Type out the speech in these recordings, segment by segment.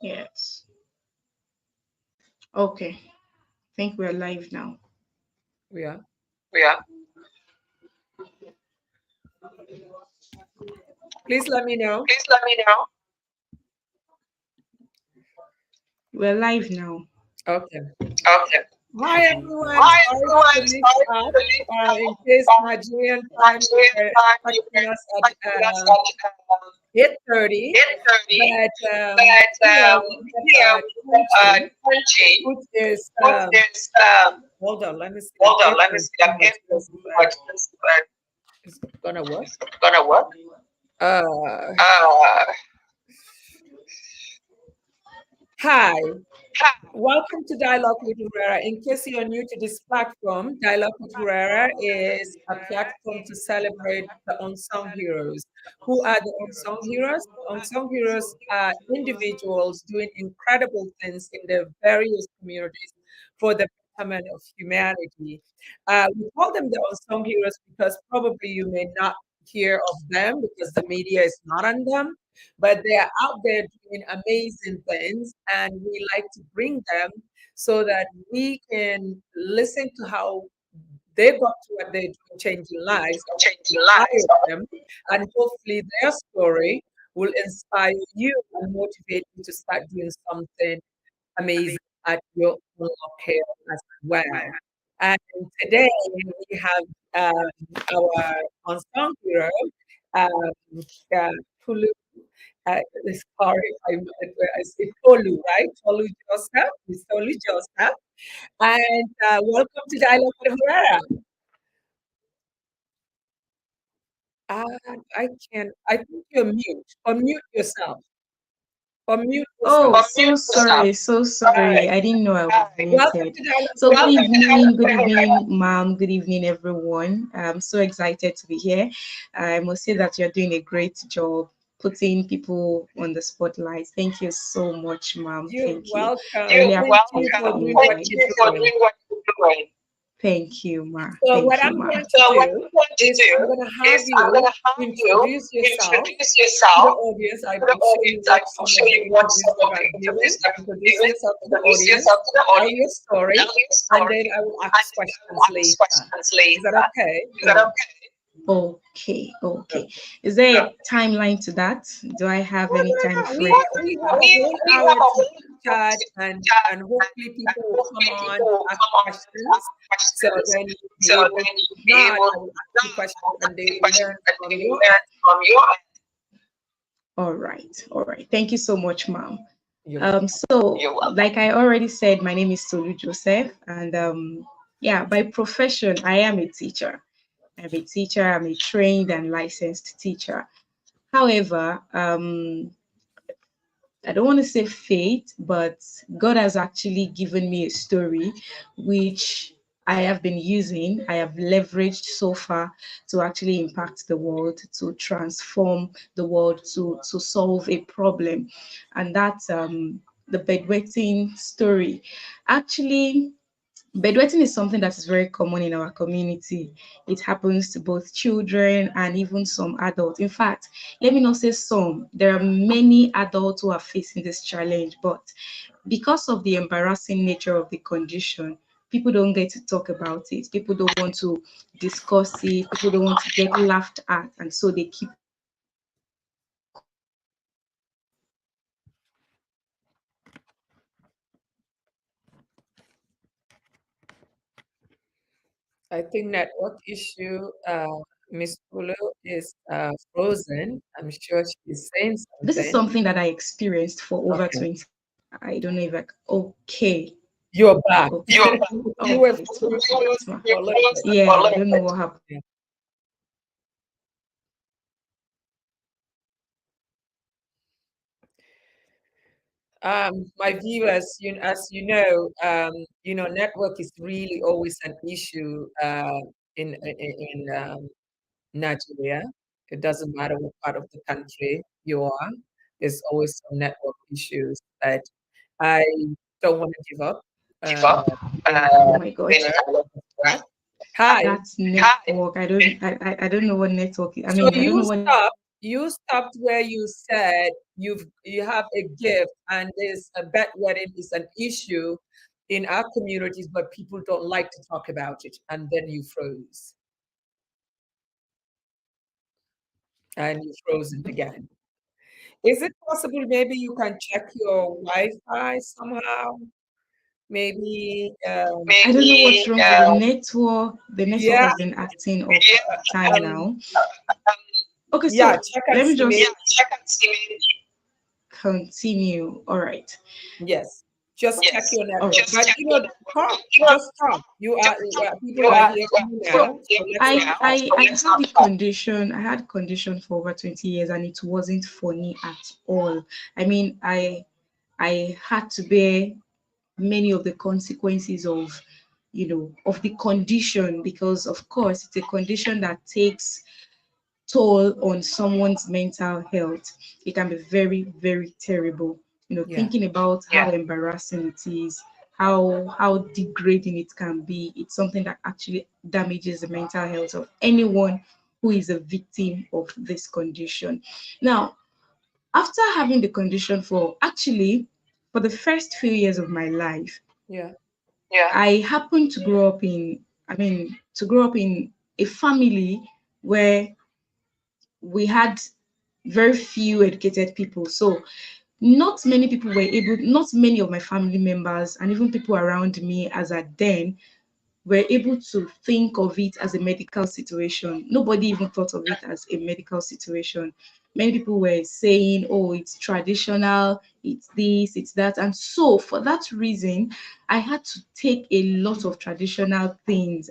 Yes. Okay. I think we're live now. We are. Yeah. Please let me know. Please let me know. We're live now. Okay. Okay. Hi everyone. Hi Sorry for the everyone. mix Sorry up. for the late In call. case Nigerian time you Nigerian were time you expecting were us expecting us at at 8:30, 8:30, but but here we here have we have Kunchi, Punchi, which is which is hold on. Let me see. I'm hold on, let me getting see. too I'm much. getting too much. It's gonna work. Gonna work. Uh, Uh, Hi. Welcome to Dialogue with Khuraira. In case you're new to this platform, Dialogue with Khuraira is a platform to celebrate the unsung heroes. Who are the unsung heroes? The unsung heroes are individuals doing incredible things in their various communities for the betterment of humanity. We call them the unsung heroes because probably you may not hear of them because the media is not on them, but they are out there doing amazing things, and we like to bring them so that we can listen to how they got to what they're doing, changing lives, or changing lives. inspire them, and hopefully their story will inspire you and motivate you to start doing something amazing at your own scale as well. And today we have our unsung hero, um, uh, Tolu. Uh, sorry I say Tolu, right? Tolu Joseph, Miss Tolu Joseph. And welcome to Dialogue with Khuraira. Uh, I can, I think you're mute. Unmute yourself. Unmute Oh, yourself. so sorry, so sorry. Hi. I didn't know I was Welcome muted. to Dialogue So with good evening, ma'am. Good evening, everyone. I'm so excited to be here. I must say that you're doing a great job putting people on the spotlight. Thank you so much, ma'am. You're Thank you. I welcome. really Thank you appreciate for the doing what invite. you're Thank you for doing. doing what you're doing. Thank you, ma. So Thank what you, I'm ma. going to So what do I'm going to is I'm do going to have is I'm going you to have you introduce yourself introduce to the yourself audience. I to the will show you audience. I what will some show of the you what interviews some that of the I've given. interviews that I've Introduce given. yourself to the Introduce audience, yourself to the tell your audience, story, tell your and then story, I will and ask then I will questions ask later. questions Is that later. okay? Is that okay? Okay, So, okay. Is there a timeline to that? Do I have no, any no, time no. frame? We have a whole We hour have a to whole chat, chat, and hopefully and people will come hopefully on people to will ask come on to questions. ask So questions. then you'll So be able then to. If you'll be not, able I to will ask you questions, now and they ask you will learn questions and from they will your learn end. from your end. All right, all right. Thank you so much, ma'am. You're welcome. So like I already said, my name is Tolu Joseph, and yeah, by profession, I am a teacher. I'm a teacher. I'm a trained and licensed teacher. However, I don't want to say fate, but God has actually given me a story which I have been using, I have leveraged so far to actually impact the world, to transform the world, to solve a problem. And that's the bedwetting story. Actually, bedwetting is something that is very common in our community. It happens to both children and even some adults. In fact, let me not say some, there are many adults who are facing this challenge, but because of the embarrassing nature of the condition, people don't get to talk about it. People don't want to discuss it. People don't want to get laughed at. And so they keep I think network issue. Miss Polo is frozen. I'm sure she's saying this is something. something that I experienced for over Okay, 20. I don't know if I, okay. you're back. Okay. You're back. You were Okay, it's fine. It's frozen fine. for a little bit. Yeah, I don't know what happened. Yeah. My viewers, as you know, network is really always an issue in Nigeria. It doesn't matter what part of the country you are. There's always some network issues, but I don't want to give up. Give Uh, up. in Oh dialogue my with gosh. Khuraira. Hi. That's network. I don't know what network is. I So mean, I don't you know what stop. you stopped where you said you have a gift, and this bedwetting is an issue in our communities, but people don't like to talk about it, and then you froze, and you frozen again. Is it possible maybe you can check your Wi-Fi somehow? Maybe, I don't know what's wrong with the network. The network yeah, has been acting up time um, now. Okay, yeah, so check and let me see. just Maybe, continue. All right. yes, just check your All network. right. But talk, just talk. People are hearing you So now, so let's have fun. I had the condition. I had condition for over 20 years, and it wasn't funny at all. I mean, I had to bear many of the consequences of, of the condition, because of course it's a condition that takes toll on someone's mental health. It can be very, very terrible. Yeah, Thinking about how embarrassing it is, how degrading it can be. It's something that actually damages the mental health of anyone who is a victim of this condition. Now, after having the condition for the first few years of my life, yeah, I happened to grow up in, to grow up in a family where we had very few educated people. So not many of my family members and even people around me as at then were able to think of it as a medical situation. Nobody even thought of it as a medical situation. Many people were saying, oh, it's traditional, it's this, it's that. And so, for that reason, I had to take a lot of traditional things.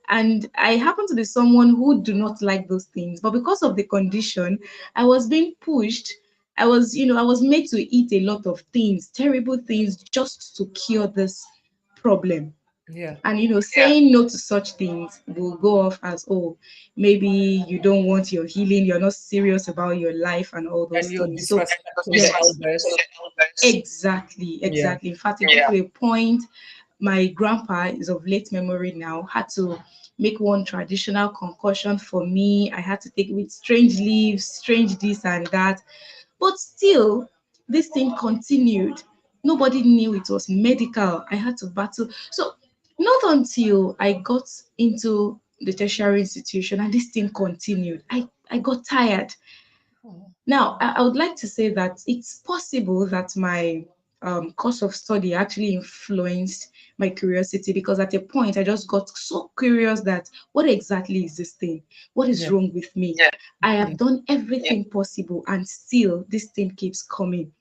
And I happen to be someone who do not like those things. But because of the condition, I was being pushed. I was made to eat a lot of things, terrible things, just to cure this problem. yeah. And saying no to such things will go off as, oh, maybe you don't want your healing, you're not serious about your life and all And those you're things. So disrespecting the yes, elders. exactly. Yeah. In fact, it got to a point, my grandpa is of late memory now, had to make one traditional concoction for me. I had to take it with strange leaves, strange this and that. But still, this thing continued. Nobody knew it was medical. I had to battle. So, not until I got into the tertiary institution and this thing continued, I got tired. Oh, Now, I would like to say that it's possible that my course of study actually influenced my curiosity, because at a point I just got so curious that what exactly is this thing? What is yeah, wrong with me? I yeah. have done everything possible and still this thing keeps coming.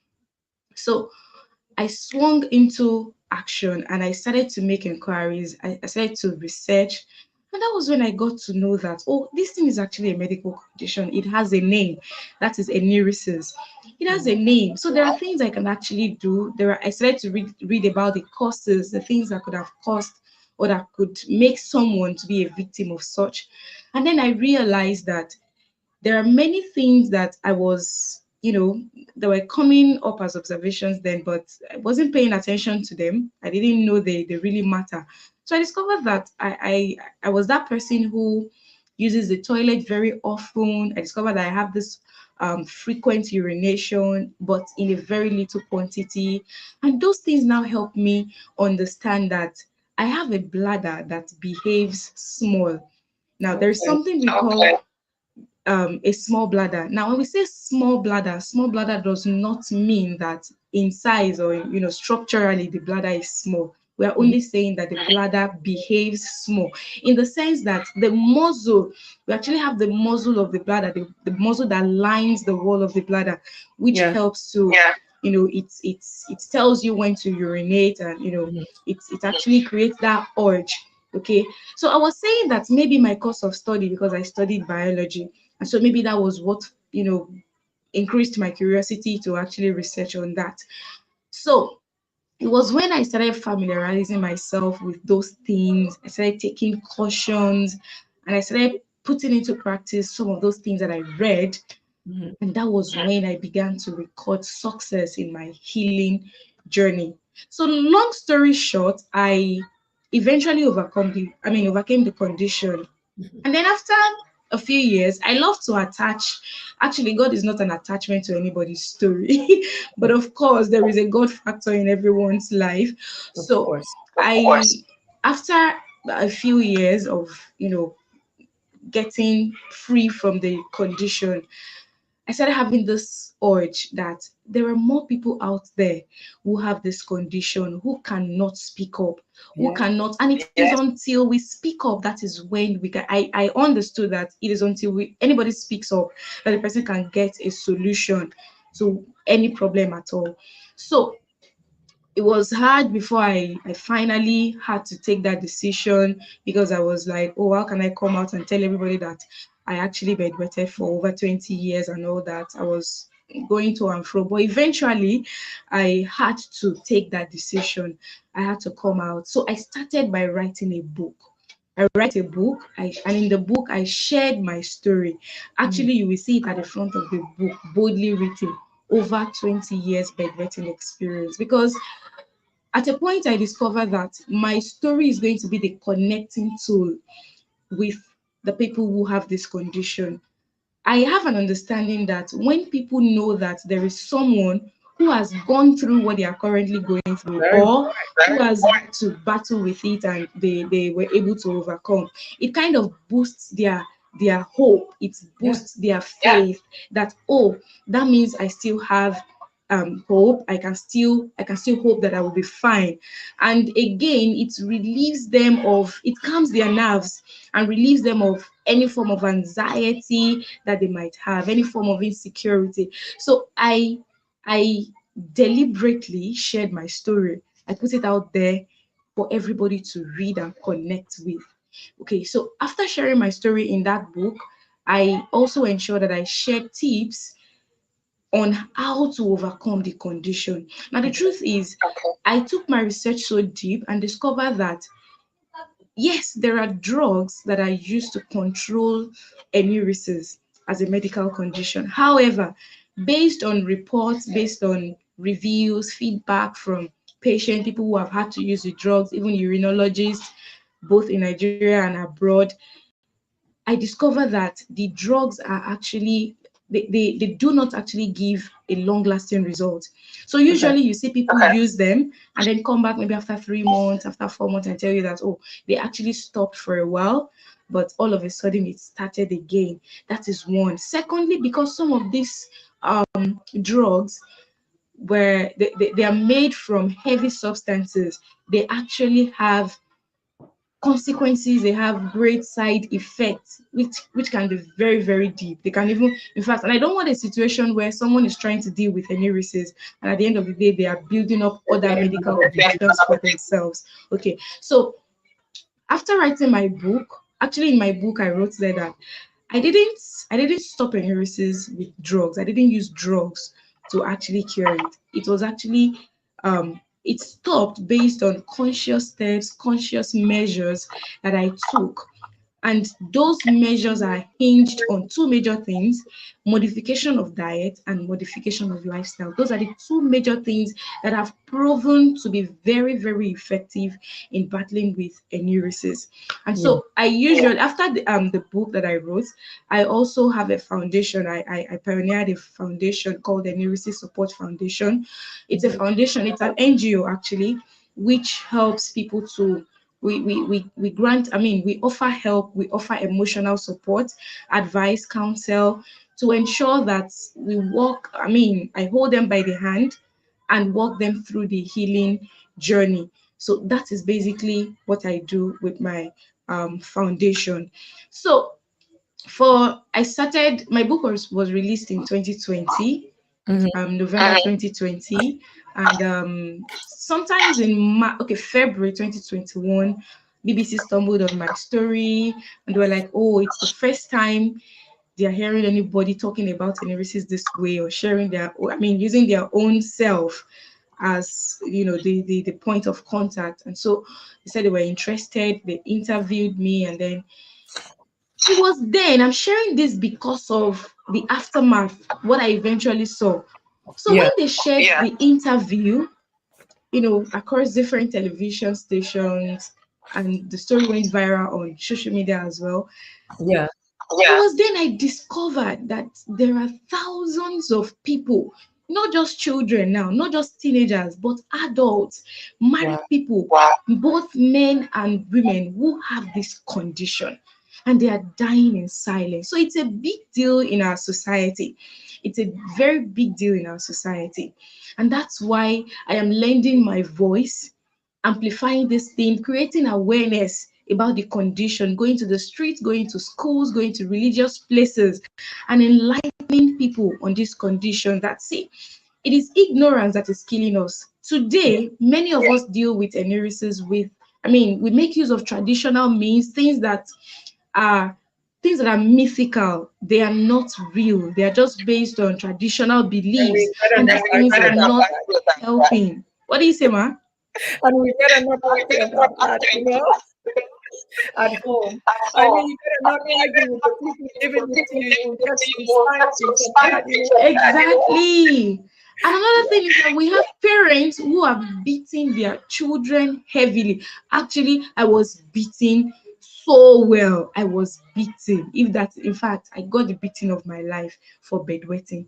So I swung into action and I started to make inquiries. I started to research. And that was when I got to know that, oh, this thing is actually a medical condition. It has a name. That is ENURESIS. It has a Mm. name. So there are things I can actually do. I started to read about the causes, the things that could have caused or that could make someone to be a victim of such. And then I realized that there are many things that I was, that were coming up as observations then, but I wasn't paying attention to them. I didn't know they really matter. So I discovered that I was that person who uses the toilet very often. I discovered that I have this frequent urination, but in a very little quantity. And those things now help me understand that I have a bladder that behaves small. Now, there is Okay. something we call a small bladder. Now, when we say small bladder does not mean that in size or structurally the bladder is small. We are Mhm. only saying that the bladder behaves small in the sense that the muzzle, we actually have the muzzle of the bladder, the muzzle that lines the wall of the bladder, which Yeah. helps to, it tells you when to urinate, and Mhm. it actually creates that urge. Okay, so I was saying that maybe my course of study, because I studied biology, and so maybe that was what, increased my curiosity to actually research on that. So it was when I started familiarizing myself with those things, I started taking cautions, and I started putting into practice some of those things that I read. Mhm. And that was when I began to record success in my healing journey. So, long story short, I eventually overcame the condition. Mhm. And then after a few years, I love to attach. Actually, God is not an attachment to anybody's story, but of course, there is a God factor in everyone's life. Of So course. after a few years of, getting free from the condition, I started having this urge that there are more people out there who have this condition, who cannot speak up, who Yeah. cannot, and it is until we speak up that is when we can. I understood that it is until anybody speaks up that the person can get a solution to any problem at all. So it was hard before I finally had to take that decision, because I was like, oh, how can I come out and tell everybody that I actually bedwetted for over 20 years and all that? I was going to and fro, but eventually I had to take that decision. I had to come out. So I started by writing a book. I write a book, and in the book I shared my story. Actually, you will see it at the front of the book, boldly written, over 20 years bedwetting experience, because at a point I discovered that my story is going to be the connecting tool with the people who have this condition. I have an understanding that when people know that there is someone who has gone through what they are currently going through, Very or who has had to battle with it and they were able to overcome, it kind of boosts their hope. It boosts their faith that, oh, that means I still have hope. I can still hope that I will be fine. And again, it calms their nerves and relieves them of any form of anxiety that they might have, any form of insecurity. So I deliberately shared my story. I put it out there for everybody to read and connect with. Okay, so after sharing my story in that book, I also ensured that I shared tips on how to overcome the condition. Now, the truth is, I took my research so deep and discovered that yes, there are drugs that are used to control enuresis as a medical condition. However, based on reports, based on reviews, feedback from patients, people who have had to use the drugs, even urinologists, both in Nigeria and abroad, I discovered that the drugs are actually they do not actually give a long-lasting result. So usually you see people use them and then come back maybe after 3 months, after 4 months, and tell you that, oh, they actually stopped for a while, but all of a sudden it started again. That is one. Secondly, because some of these drugs, where they are made from heavy substances, they actually have consequences. They have great side effects, which can be very, very deep. They can even, in fact, and I don't want a situation where someone is trying to deal with enuresis and at the end of the day they are building up other medical conditions for themselves. Okay, so after writing my book, actually in my book I wrote there that I didn't stop enuresis with drugs. I didn't use drugs to actually cure it. It was actually it stopped based on conscious steps, conscious measures that I took. And those measures are hinged on two major things: modification of diet and modification of lifestyle. Those are the two major things that have proven to be very, very effective in battling with enuresis. And so I usually, after the book that I wrote, I also have a foundation. I pioneered a foundation called the ENURESIS Support Foundation. It's a foundation, it's an NGO actually, which helps people to we grant, I mean, we offer help, we offer emotional support, advice, counsel, to ensure that we walk, I mean, I hold them by the hand and walk them through the healing journey. So that is basically what I do with my foundation. So I started, my book was released in 2020, November 2020, and sometimes in February 2021, BBC stumbled on my story and they were like, oh, it's the first time they are hearing anybody talking about enuresis this way, or sharing using their own self as the point of contact. And so they said they were interested, they interviewed me, and then it was then, I'm sharing this because of the aftermath, what I eventually saw. So when they shared the interview, across different television stations, and the story went viral on social media as well. Yeah. It was then I discovered that there are thousands of people, not just children now, not just teenagers, but adults, married people, both men and women who have this condition and they are dying in silence. So it's a big deal in our society. It's a very big deal in our society. And that's why I am lending my voice, amplifying this thing, creating awareness about the condition, going to the streets, going to schools, going to religious places, and enlightening people on this condition that, see, it is ignorance that is killing us. Today, many of us deal with enuresis with, we make use of traditional means, are things that are mythical. They are not real. They are just based on traditional beliefs, and these things are not helping. What do you say, ma? And we better not argue about that, at home. I mean, you better not argue with the people giving it to you. You get some signs from that, Exactly. And another thing is that we have parents who are beating their children heavily. Actually, I was beaten so well. I was beaten. In fact, I got the beating of my life for bedwetting.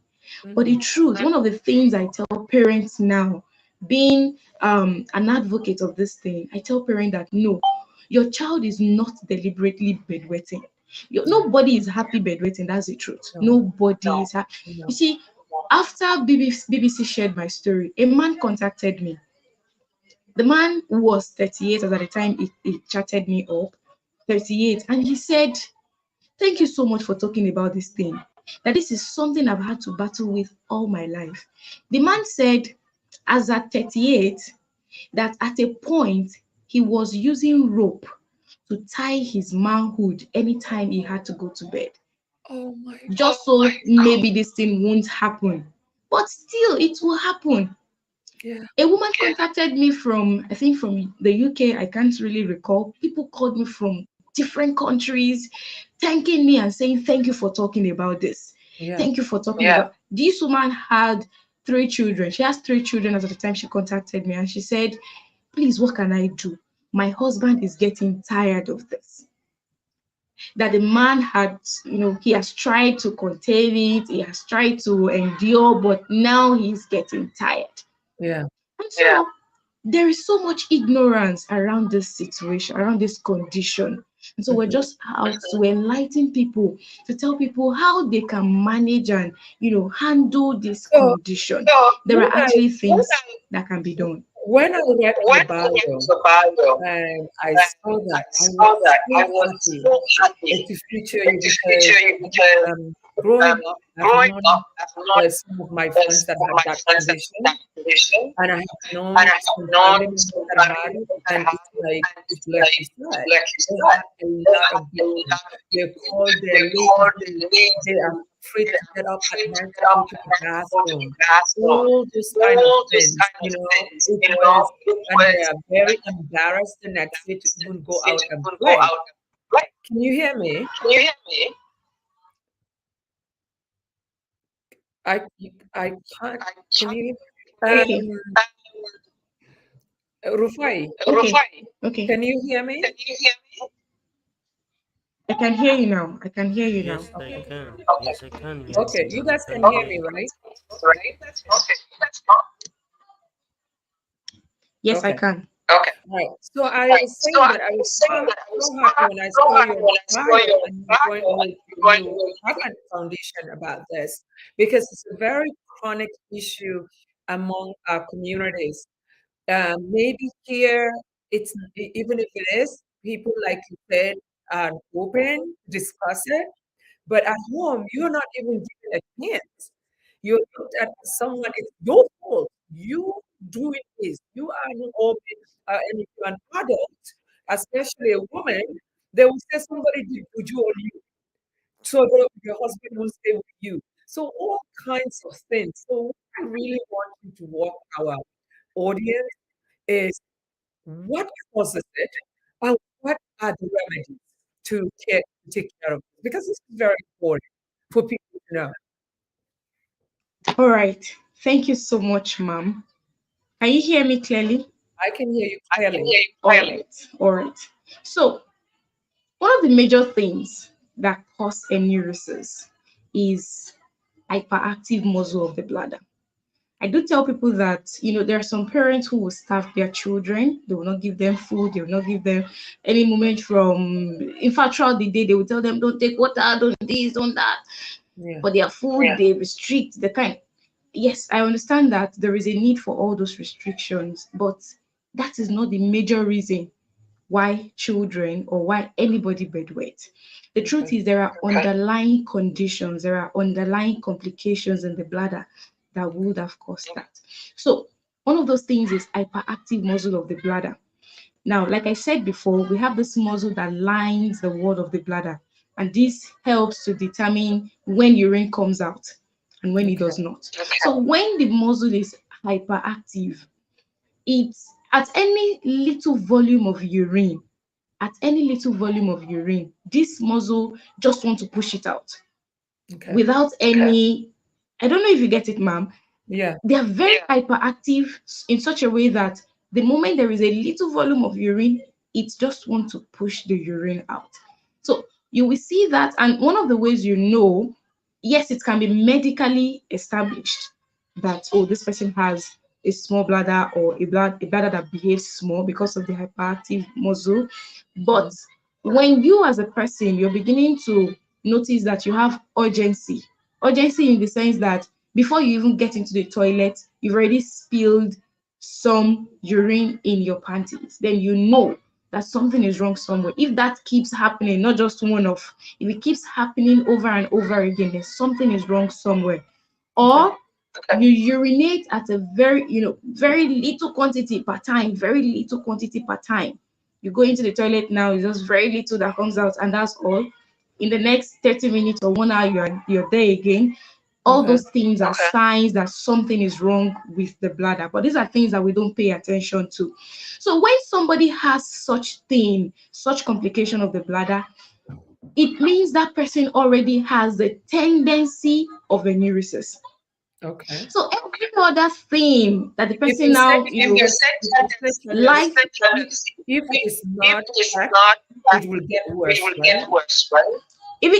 But the truth, one of the things I tell parents now, being an advocate of this thing, I tell parents that no, your child is not deliberately bedwetting. Nobody is happy bedwetting. That's the truth. Nobody is happy. You see, after BBC shared my story, a man contacted me. The man was 38 at the time he chatted me up, 38, and he said, "Thank you so much for talking about this thing. That this is something I've had to battle with all my life." The man said, as at 38, that at a point he was using rope to tie his manhood anytime he had to go to bed. Oh my Just so maybe this thing won't happen. But still, it will happen. Yeah. A woman contacted me from, I think from the UK, I can't really recall. People called me from different countries, thanking me and saying, "Thank you for talking about this. Thank you for talking about." This woman had 3 children. She has 3 children as at the time she contacted me, and she said, "Please, what can I do? My husband is getting tired of this." That the man had, he has tried to contain it, he has tried to endure, but now he's getting tired. Yeah. And so there is so much ignorance around this situation, around this condition. And so we're just out to enlighten people, to tell people how they can manage and, handle this condition. There are actually things that can be done. When I read your bio and I saw that, I was so happy to feature you because growing up, I've known some of my friends that had that condition, and I have known some family members that are married, and it's like you said, they have a lot of victims. They're called, they're lazy, they are afraid to get up at night to go to the bathroom. All those kind of things, it was, and they are very embarrassed the next day to even go out and play. Can you hear me? I can't. Can you? Okay. Rufai, Okay. can you hear me? I can hear you now. I can hear you now. Yes, I can. Yes, I can. Yes, Okay, you I guys can can hear hear me, you. right? Yes, I Okay. can. Right. So I was saying that I was so happy when I saw your bio and you have a foundation about this because it's a very chronic issue among our communities. Maybe here it's even if it is, people like you said are open, discuss it, but at home you're not even given a chance. You're looked at as someone, it's your fault. You doing this. You are not open, and if you're an adult, especially a woman, they will say somebody did you on you. So your husband will stay with you. So all kinds of things. So what I really want you to walk our audience is what causes it and what are the remedies to take care of it? Because this is very important for people to know. All right. Thank you so much, ma'am. Can you hear me clearly? I can hear you clearly. All right. All right. So, one of the major things that cause enuresis is hyperactive muscle of the bladder. I do tell people that, there are some parents who will starve their children. They will not give them food. They will not give them any moment in fact, throughout the day, they will tell them, don't take water, don't this, don't that. Yeah. For their food, they restrict the kind. Yes, I understand that there is a need for all those restrictions, but that is not the major reason why children or why anybody bedwet. The truth is there are underlying conditions, there are underlying complications in the bladder that would have caused that. So one of those things is hyperactive muscle of the bladder. Now, like I said before, we have this muscle that lines the wall of the bladder, and this helps to determine when urine comes out and when it does not. So when the muscle is hyperactive, it's at any little volume of urine, this muscle just want to push it out without any, I don't know if you get it, ma'am. Yeah. They are very hyperactive in such a way that the moment there is a little volume of urine, it just wants to push the urine out. So you will see that, and one of the ways yes, it can be medically established that, oh, this person has a small bladder or a bladder that behaves small because of the hyperactive muscle. But when you as a person, you're beginning to notice that you have urgency in the sense that before you even get into the toilet, you've already spilled some urine in your panties, then you know that something is wrong somewhere. If that keeps happening, not just one-off, if it keeps happening over and over again, then something is wrong somewhere. Or you urinate at a very little quantity per time, You go into the toilet now, it's just very little that comes out, and that's all. In the next 30 minutes or 1 hour, you're there again. All those things are signs that something is wrong with the bladder, but these are things that we don't pay attention to. So when somebody has such complication of the bladder, it means that person already has the tendency of enuresis. Okay. So every other thing that the person If it is not checked, it will get worse, right? If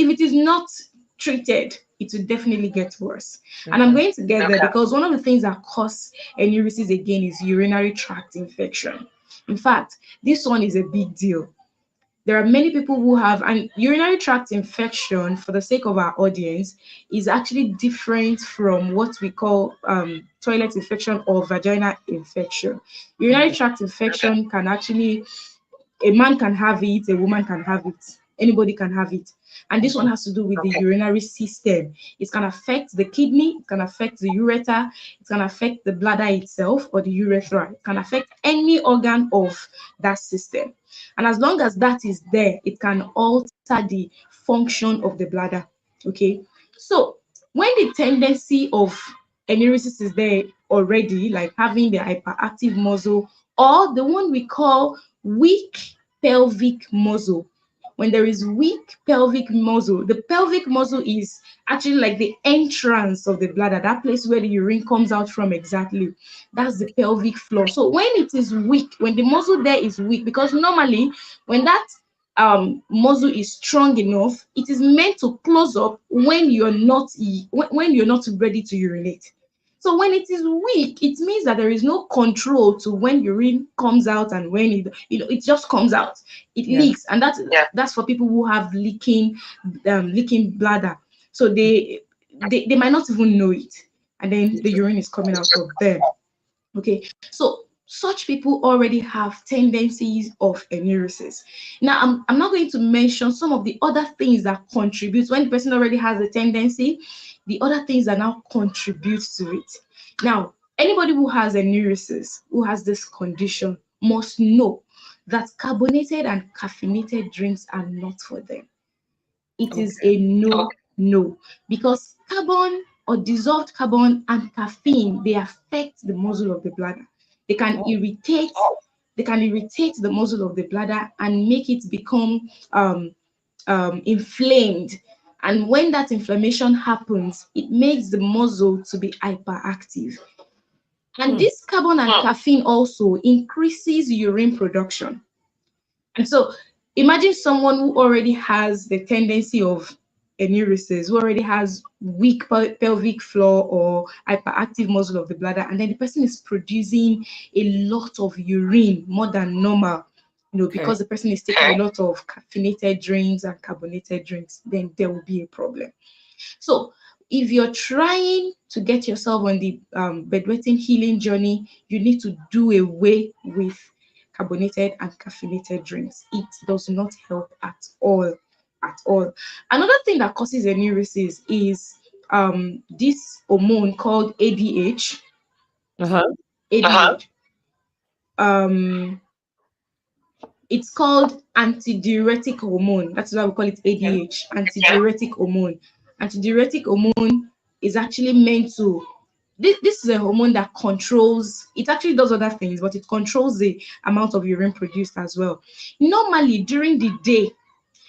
it is not treated, it will definitely get worse. And I'm going to get there because one of the things that cause enuresis again is urinary tract infection. In fact, this one is a big deal. There are many people who have, and urinary tract infection, for the sake of our audience, is actually different from what we call toilet infection or vaginal infection. Urinary tract infection can actually, a man can have it, a woman can have it, anybody can have it. And this one has to do with the urinary system. It can affect the kidney, it can affect the ureter, it can affect the bladder itself or the urethra. It can affect any organ of that system. And as long as that is there, it can alter the function of the bladder. Okay. So when the tendency of enuresis is there already, like having the hyperactive muscle or the one we call weak pelvic muscle, when there is weak pelvic muscle, the pelvic muscle is actually like the entrance of the bladder, that place where the urine comes out from exactly. That's the pelvic floor. So when it is weak, when the muscle there is weak, because normally when that muscle is strong enough, it is meant to close up when you're not ready to urinate. So when it is weak, it means that there is no control to when urine comes out and when it just comes out. It leaks, and that's for people who have leaking bladder. So they might not even know it, and then the urine is coming out of them. Okay, so such people already have tendencies of enuresis. Now, I'm not going to mention some of the other things that contribute when the person already has a tendency, the other things that now contribute to it. Now, anybody who has enuresis, who has this condition, must know that carbonated and caffeinated drinks are not for them. It is a no, because carbon or dissolved carbon and caffeine, they affect the muscle of the bladder. They can irritate the muscle of the bladder and make it become inflamed. And when that inflammation happens, it makes the muscle to be hyperactive. And this carbon and caffeine also increases urine production. And so Imagine someone who already has the tendency of enuresis, who already has weak pelvic floor or hyperactive muscle of the bladder, and then the person is producing a lot of urine, more than normal, because the person is taking a lot of caffeinated drinks and carbonated drinks, then there will be a problem. So if you're trying to get yourself on the bedwetting healing journey, you need to do away with carbonated and caffeinated drinks. It does not help at all. At all. Another thing that causes enuresis is this hormone called ADH. ADH. It's called antidiuretic hormone. That's why we call it ADH, antidiuretic hormone. Antidiuretic hormone is actually meant to, this is a hormone that controls, it actually does other things, but it controls the amount of urine produced as well. Normally, during the day,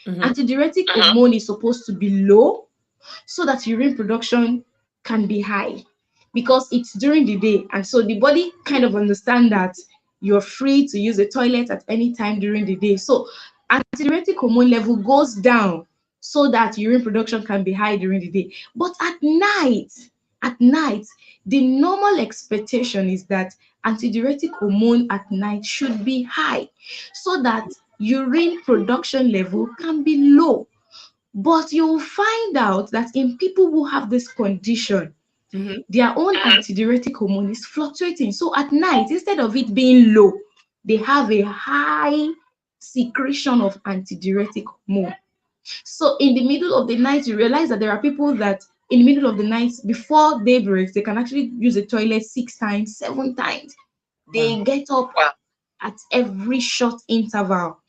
antidiuretic hormone is supposed to be low so that urine production can be high, because it's during the day. And so the body kind of understands that you're free to use the toilet at any time during the day. So antidiuretic hormone level goes down so that urine production can be high during the day. But at night, the normal expectation is that antidiuretic hormone at night should be high so that urine production level can be low. But you'll find out that in people who have this condition, their own antidiuretic hormone is fluctuating. So at night, instead of it being low, they have a high secretion of antidiuretic hormone. So in the middle of the night, you realize that there are people that in the middle of the night, before daybreak, they can actually use the toilet 6 times, 7 times. They get up at every short interval.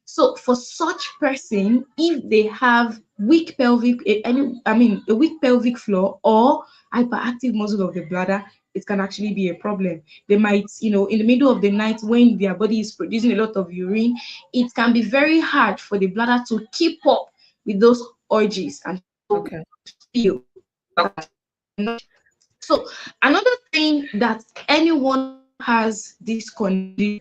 So for such person, if they have weak pelvic, a weak pelvic floor or hyperactive muscle of the bladder, it can actually be a problem. They might, in the middle of the night when their body is producing a lot of urine, it can be very hard for the bladder to keep up with those urges and feel. So another thing that anyone who has this condition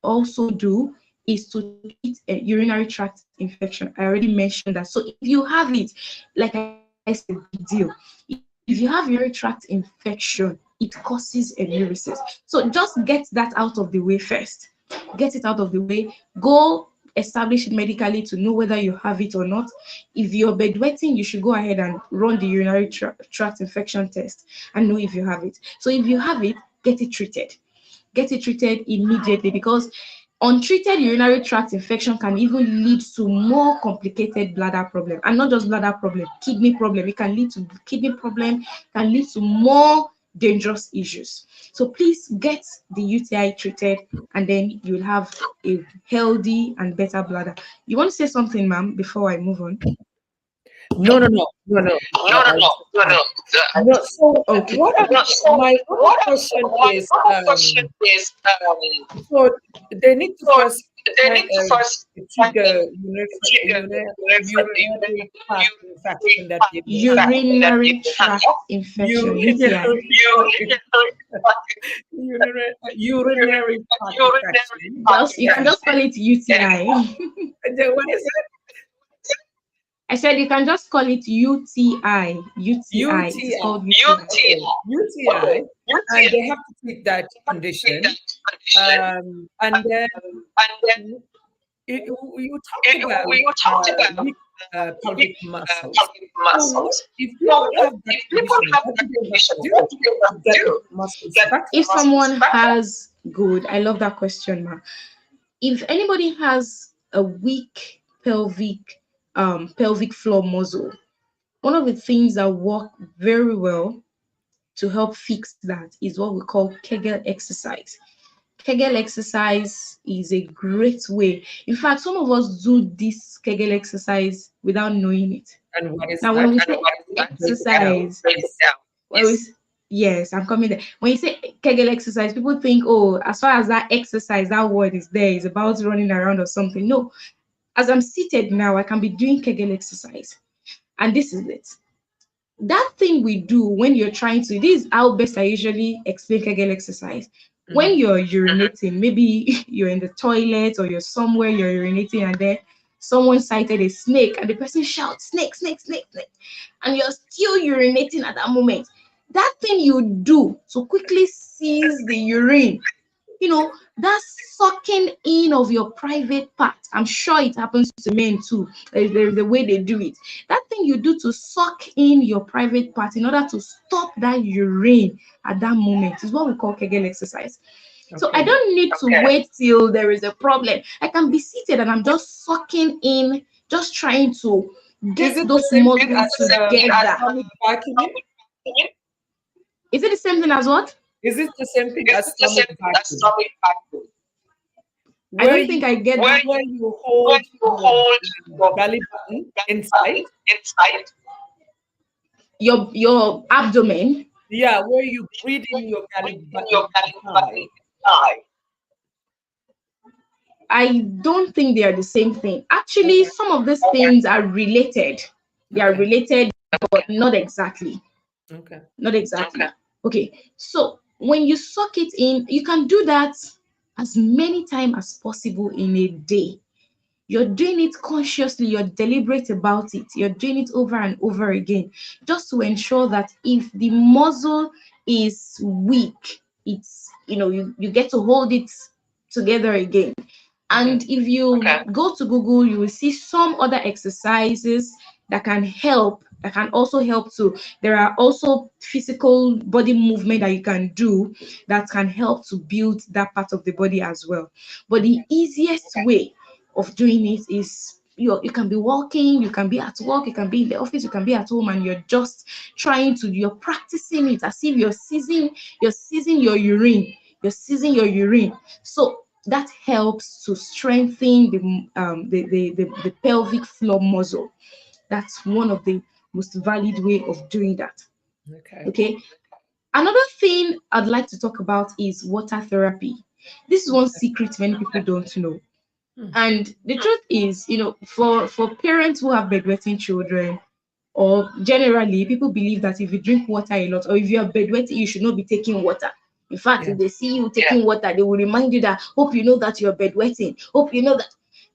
also do is to treat a urinary tract infection. I already mentioned that. So if you have it, like I said, big deal. If you have urinary tract infection, it causes enuresis. So just get that out of the way first. Get it out of the way. Go establish it medically to know whether you have it or not. If you're bedwetting, you should go ahead and run the urinary tract infection test and know if you have it. So if you have it, get it treated. Get it treated immediately, because untreated urinary tract infection can even lead to more complicated bladder problem, and not just bladder problem, kidney problem. It can lead to kidney problem, can lead to more dangerous issues. So please get the UTI treated, and then you'll have a healthy and better bladder. You want to say something, ma'am, before I move on? No. So Okay. my other question is, so they need to first trigger urinary tract infection that they urinary tract infection, UTI. Urinary tract infection. You can just call it UTI. What is it? I said you can just call it UTI. UTI. It's called UTI. UTI. And they have to treat that condition. And then you talked about pelvic muscles. So if you have that condition, what do you do? If someone has good, I love that question, ma. If anybody has a weak pelvic floor muscle, one of the things that work very well to help fix that is what we call Kegel exercise. Kegel exercise is a great way. In fact, some of us do this Kegel exercise without knowing it. And what is now, that? when we say exercise, yes, I'm coming there. When you say Kegel exercise, people think, oh, as far as that exercise, that word is there, is about running around or something. No, as I'm seated now, I can be doing Kegel exercise. And this is it. that thing we do when you're trying to, this is how best I usually explain Kegel exercise. When you're urinating, maybe you're in the toilet or you're somewhere, you're urinating, and then someone sighted a snake and the person shouts, snake, snake, snake, snake, and you're still urinating at that moment. That thing you do to quickly seize the urine, that's sucking in of your private part. I'm sure it happens to men too. There's the way they do it. That thing you do to suck in your private part in order to stop that urine at that moment is what we call Kegel exercise. So I don't need to wait till there is a problem. I can be seated and I'm just sucking in, just trying to get those muscles together. Is it the same thing as what? Is it the same thing as stomach vacuum? I don't think I get that. Where you hold your belly button inside. Your abdomen. Yeah, where you breathe in your belly button. I don't think they are the same thing. Actually, some of these things are related. They are related, but not exactly. Okay. Not exactly. Okay. So when you suck it in, you can do that as many times as possible in a day. You're doing it consciously, you're deliberate about it, you're doing it over and over again, just to ensure that if the muscle is weak, it's, you get to hold it together again. And if you go to Google, you will see some other exercises that can help, that can also help too. There are also physical body movement that you can do that can help to build that part of the body as well. But the easiest way of doing it is you can be walking, you can be at work, you can be in the office, you can be at home, and you're just you're practicing it as if you're seizing your urine. You're seizing your urine. So that helps to strengthen the pelvic floor muscle. That's one of the most valid way of doing that. Okay. Another thing I'd like to talk about is water therapy. This is one secret many people don't know. And the truth is, for parents who have bedwetting children, or generally, people believe that if you drink water a lot, or if you are bedwetting, you should not be taking water. In fact, if they see you taking water, they will remind you that, hope you know that you're bedwetting. Hope you know that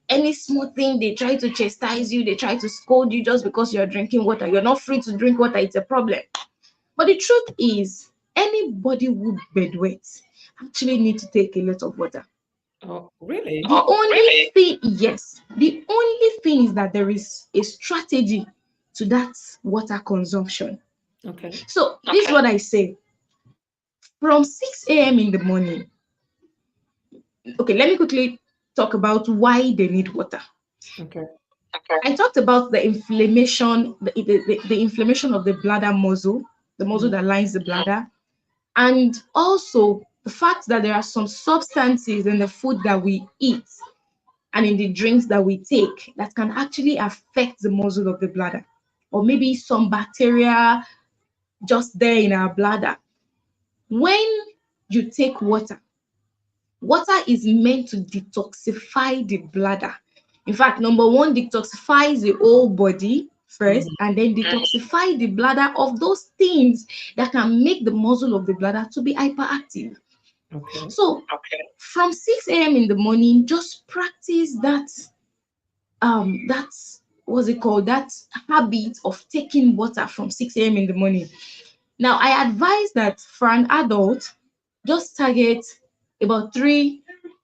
any small thing, they try to chastise you, they try to scold you just because you're drinking water. You're not free to drink water, it's a problem. But the truth is, anybody who bedwets actually need to take a lot of water. Oh, really? The only thing, yes, the only thing is that there is a strategy to that water consumption. Okay. So this is what I say. From 6 a.m. in the morning. Okay, let me quickly talk about why they need water. Okay. I talked about the inflammation, the inflammation of the bladder muscle, the muscle that lines the bladder, and also the fact that there are some substances in the food that we eat and in the drinks that we take that can actually affect the muscle of the bladder, or maybe some bacteria just there in our bladder. When you take water is meant to detoxify the bladder. In fact, number one, detoxifies the whole body first, and then detoxify the bladder of those things that can make the muscle of the bladder to be hyperactive. Okay. So from 6 a.m. in the morning, just practice that that's what's it called, that habit of taking water from 6 a.m. in the morning. Now, I advise that for an adult, just target about 3.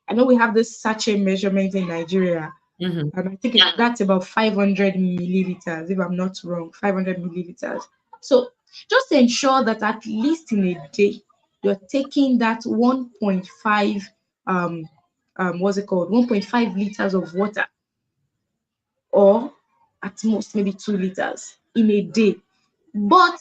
I know we have this sachet measurement in Nigeria. And I think that's about 500 milliliters, if I'm not wrong, 500 milliliters. So just ensure that at least in a day, you're taking that 1.5, what's it called, 1.5 liters of water, or at most maybe 2 liters in a day. But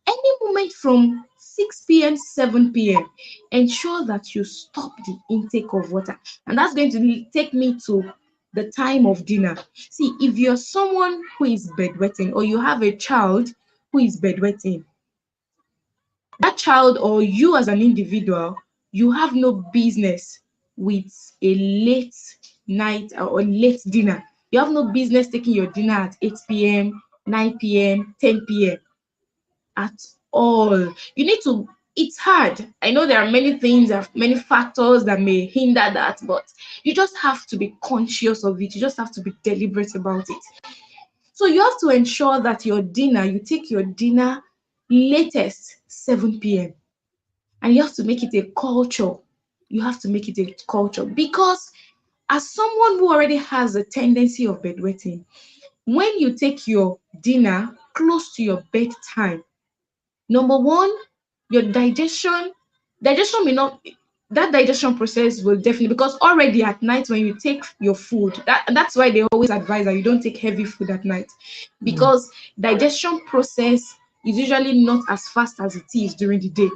any moment from 6 p.m., 7 p.m., ensure that you stop the intake of water. And that's going to take me to the time of dinner. See, if you're someone who is bedwetting, or you have a child who is bedwetting, that child or you as an individual, you have no business with a late night or late dinner. You have no business taking your dinner at 8 p.m., 9 p.m., 10 p.m. at all. You need to, it's hard. I know there are many things, there are many factors that may hinder that, but you just have to be conscious of it. You just have to be deliberate about it. So you have to ensure that your dinner, you take your dinner latest 7 p.m. And you have to make it a culture. You have to make it a culture, because as someone who already has a tendency of bedwetting, when you take your dinner close to your bedtime, number one, your digestion may not, that digestion process will definitely, because already at night when you take your food, that's why they always advise that you don't take heavy food at night, because digestion process is usually not as fast as it is during the day.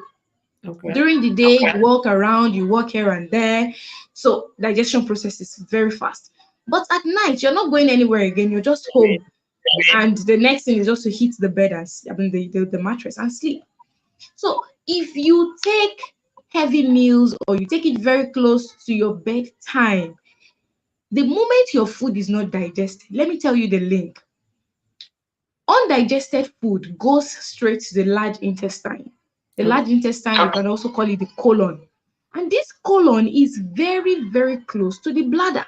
Okay. During the day, you walk around, you walk here and there, so digestion process is very fast. But at night, you're not going anywhere again, you're just home, and the next thing is just to hit the bed and the mattress and sleep. So if you take heavy meals or you take it very close to your bedtime, the moment your food is not digested, let me tell you the link. Undigested food goes straight to the large intestine. The large intestine, you can also call it the colon. And this colon is very, very close to the bladder.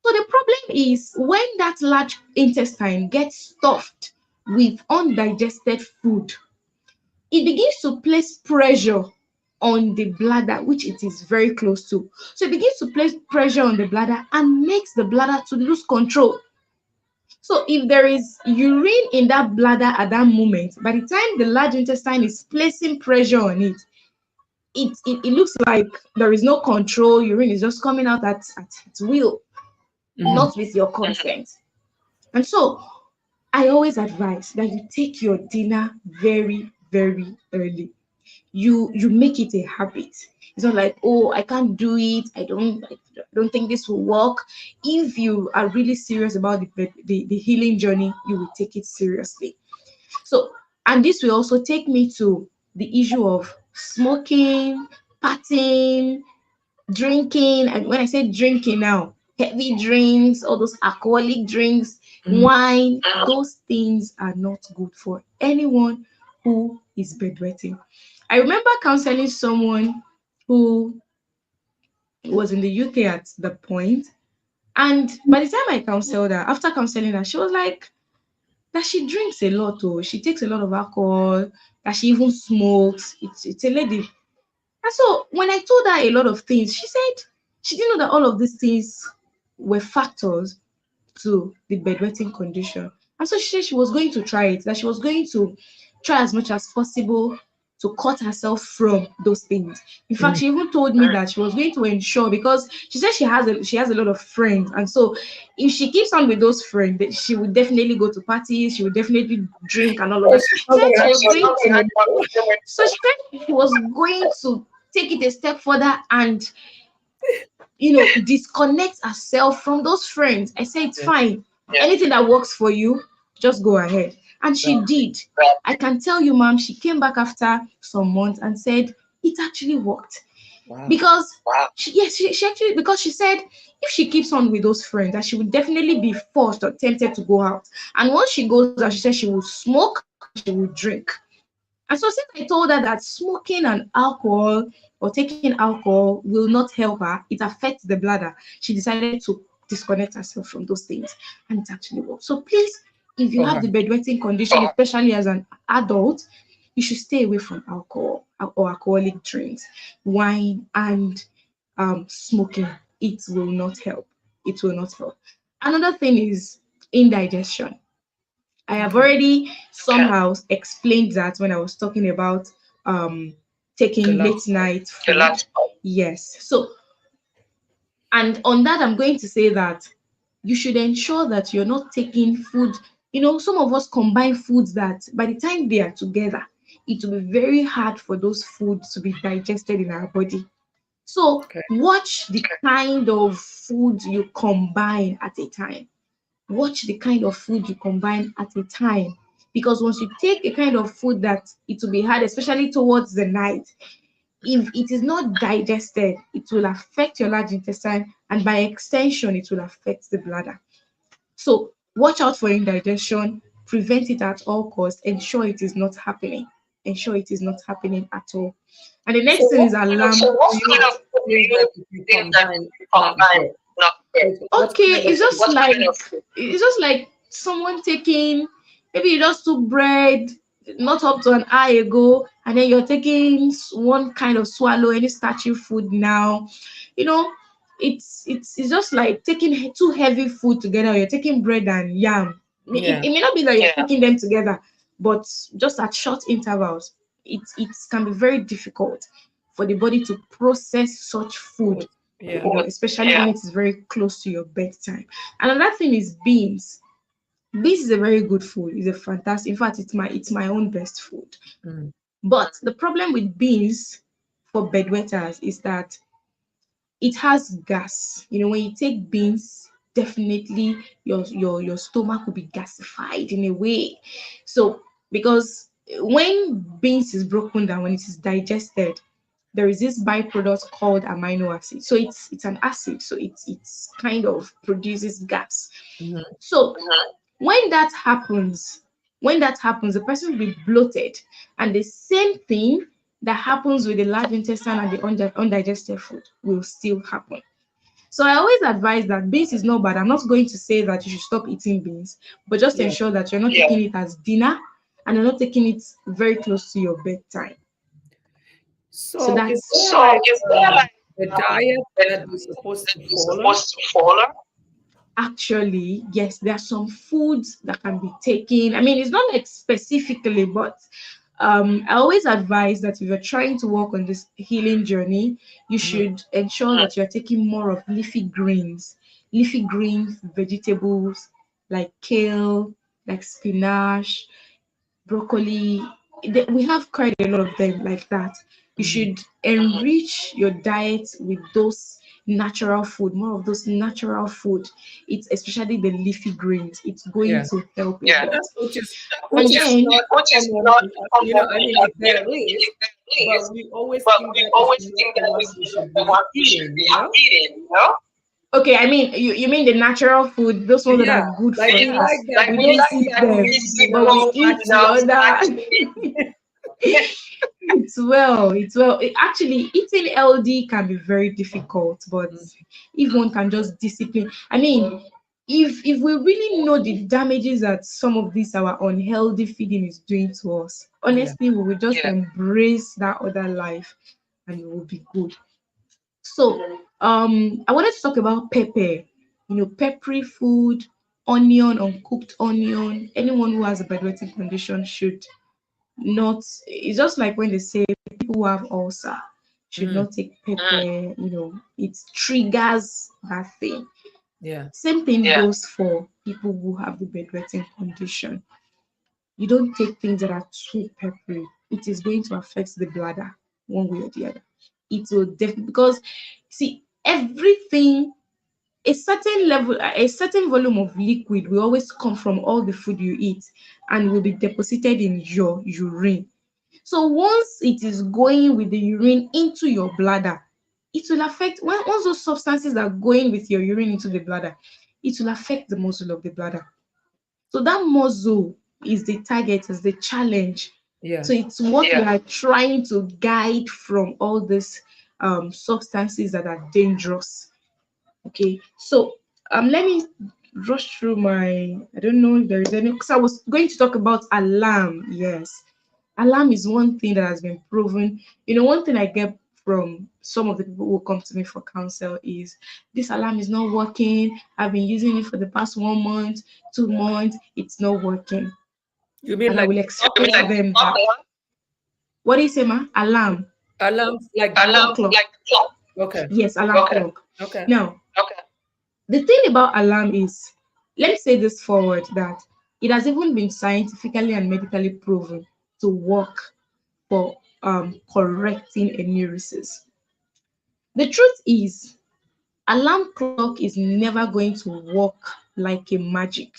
So the problem is when that large intestine gets stuffed with undigested food, it begins to place pressure on the bladder, which it is very close to. So it begins to place pressure on the bladder and makes the bladder to lose control. So if there is urine in that bladder at that moment, by the time the large intestine is placing pressure on it, it looks like there is no control. Urine is just coming out at its will, not with your consent. And so I always advise that you take your dinner very, very early. You make it a habit. It's not like, oh, I can't do it, I don't think this will work. If you are really serious about the healing journey, you will take it seriously. So, and this will also take me to the issue of smoking, partying, drinking. And when I say drinking now, heavy drinks, all those alcoholic drinks, wine, those things are not good for anyone who is bedwetting. I remember counseling someone who was in the UK at the point, and by the time I counseled her, after counseling her, she was like that she drinks a lot, or she takes a lot of alcohol, that she even smokes. It's a lady. And so when I told her a lot of things, she said she didn't know that all of these things were factors to the bedwetting condition. And so she said she was going to try it, that she was going to try as much as possible to cut herself from those things. In fact, she even told me that she was going to ensure, because she said she has a lot of friends, and so if she keeps on with those friends, that she would definitely go to parties, she would definitely drink and all of that. So she said she was going to take it a step further and disconnect herself from those friends. I said it's fine. Anything that works for you, just go ahead. And she did. I can tell you, ma'am, she came back after some months and said it actually worked. Because she actually, because she said if she keeps on with those friends, that she would definitely be forced or tempted to go out. And once she goes out, she said she will smoke, she will drink. And so since I told her that smoking and alcohol or taking alcohol will not help her, it affects the bladder, she decided to disconnect herself from those things, and it actually works. So please, if you have the bedwetting condition, especially as an adult, you should stay away from alcohol or alcoholic drinks, wine, and smoking. It will not help. It will not help. Another thing is indigestion. I have already somehow explained that when I was talking about taking late night food. Yes. So, and on that, I'm going to say that you should ensure that you're not taking food. Some of us combine foods that by the time they are together, it will be very hard for those foods to be digested in our body. So watch the kind of food you combine at a time. Watch the kind of food you combine at a time. Because once you take a kind of food that it will be hard, especially towards the night, if it is not digested, it will affect your large intestine, and by extension, it will affect the bladder. So watch out for indigestion. prevent it at all costs, ensure it is not happening. Ensure it is not happening at all. And the So next thing what is kind of alarm. food do you think that you can combine not get? Like, what Okay, kind of food? it's just like someone taking, maybe you just took bread not up to an hour ago, and then you're taking one kind of swallow any starchy food now. You know, it's just like taking two heavy food together. You're taking bread and yam. Yeah. It may not be that you're taking them together, but just at short intervals, it can be very difficult for the body to process such food, Yeah. especially when it is very close to your bedtime. Another thing is beans. Beans is a very good food. It's a fantastic. In fact, it's my own best food. Mm. But the problem with beans for bedwetters is that it has gas. When you take beans, definitely your stomach will be gasified in a way. So because when beans is broken down, when it is digested, there is this byproduct called amino acid. So it's an acid. So it's kind of produces gas. Mhm. So when that happens, the person will be bloated, and the same thing that happens with the large intestine and the undigested food will still happen. So I always advise that beans is not bad. I'm not going to say that you should stop eating beans, but just Yeah. ensure that you're not taking it as dinner and you're not taking it very close to your bedtime. So So is that's there like a diet that you're supposed to follow? actually, yes, there are some foods that can be taken. I mean, it's not like specifically, but I always advise that if you're trying to work on this healing journey, you Mhm. should ensure that you're taking more of leafy greens, vegetables like kale, like spinach, broccoli. We have quite a lot of them like that. You Mhm. should enrich your diet with those natural food, more of those natural food. It's especially the leafy greens. It's going Yeah. to help a lot. Which And is then, not common. I mean, there is, but we always think that is not the one we should be eating. okay, I mean, you mean the natural food, those ones that are Yeah, good for like we us. like that We don't eat them, seafood, but we eat the actually. other. Actually, eating LD can be very difficult, but Mm. if one can just discipline, I mean, if we really know the damages that some of this our unhealthy feeding is doing to us, Yeah. honestly, we will just embrace that other life and it will be good. So, I wanted to talk about pepper. Peppery food, onion, uncooked onion. Anyone who has a bedwetting condition should not. It's just like when they say people who have ulcer should Mm. not take pepper. It triggers that thing. Yeah. Same thing goes for people who have the bedwetting condition. You don't take things that are too peppery. It is going to affect the bladder one way or the other. It will definitely, because see, everything, a certain volume of liquid will always come from all the food you eat and will be deposited in your urine. So once it is going with the urine into your bladder, it will affect, once those substances are going with your urine into the bladder, it will affect the muscle of the bladder. So that muscle is the target, is the challenge. Yeah. So it's what we are trying to guide from all these substances that are dangerous. Okay, so let me rush through I don't know if there is any, because I was going to talk about alarm. Yes, alarm is one thing that has been proven. One thing I get from some of the people who come to me for counsel is this alarm is not working. I've been using it for the past 1 month, 2 months, it's not working. You mean And I like will explain to them that, what do you say, ma? Alarm. alarms, like the clock? Clock. Okay. Yes, alarm clock. Okay. Now, the thing about alarm is, let me say this forward, that it has even been scientifically and medically proven to work for correcting enuresis. The truth is, alarm clock is never going to work like a magic.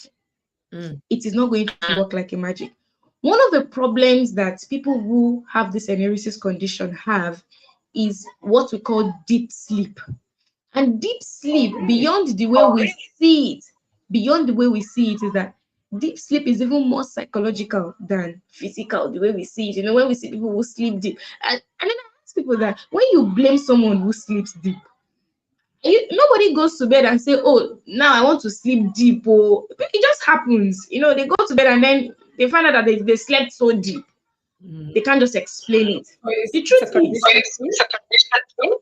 Mm. It is not going to work like a magic. One of the problems that people who have this enuresis condition have is what we call deep sleep. And deep sleep, beyond the way we see it, is that Deep sleep is even more psychological than physical, the way we see it. When we see people who sleep deep. And then I ask people that when you blame someone who sleeps deep, nobody goes to bed and say, oh, now I want to sleep deep. Or it just happens. They go to bed and then they find out that they slept so deep. They can't just explain it. The It's a truth is, condition.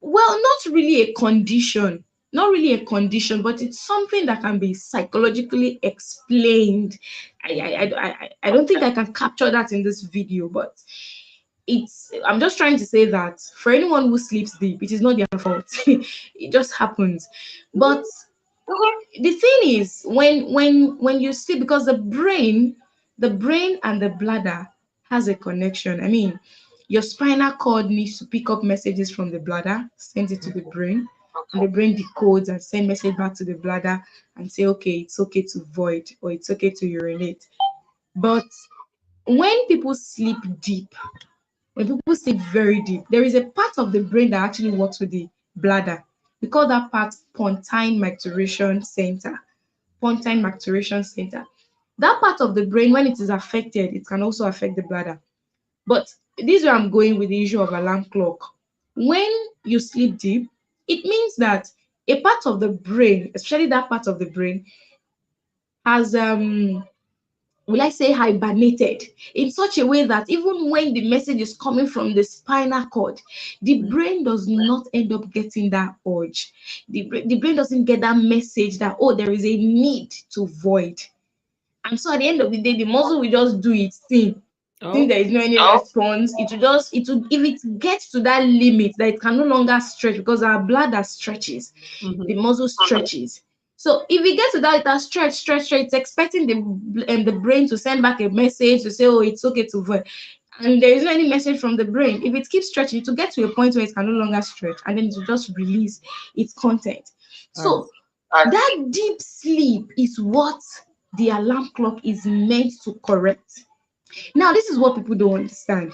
well, not really a condition. Not really a condition, but it's something that can be psychologically explained. I don't think I can capture that in this video, but I'm just trying to say that for anyone who sleeps deep, it is not their fault. It just happens. But the thing is, when you sleep, because the brain and the bladder has a connection. I mean, your spinal cord needs to pick up messages from the bladder, send it to the brain, and the brain decodes and send message back to the bladder and say, okay, it's okay to void or it's okay to urinate. But when people sleep deep, when people sleep very deep, there is a part of the brain that actually works with the bladder. We call that part pontine maturation center. Pontine maturation center. That part of the brain, when it is affected, it can also affect the bladder. But this is where I'm going with the issue of alarm clock. When you sleep deep, it means that a part of the brain, especially that part of the brain, has will I say hibernated in such a way that even when the message is coming from the spinal cord, the brain does not end up getting that urge. The brain doesn't get that message that, oh, there is a need to void. And so at the end of the day, the muscle will just do its thing. Since there is no any response, it will if it gets to that limit that it can no longer stretch, because our bladder stretches, the muscle stretches. So if it gets to that, it stretch, it's expecting the brain to send back a message to say, oh, it's okay to void. And there is no any message from the brain. If it keeps stretching, it will get to a point where it can no longer stretch, and then it will just release its content. So that deep sleep is what the alarm clock is meant to correct. Now, this is what people don't understand.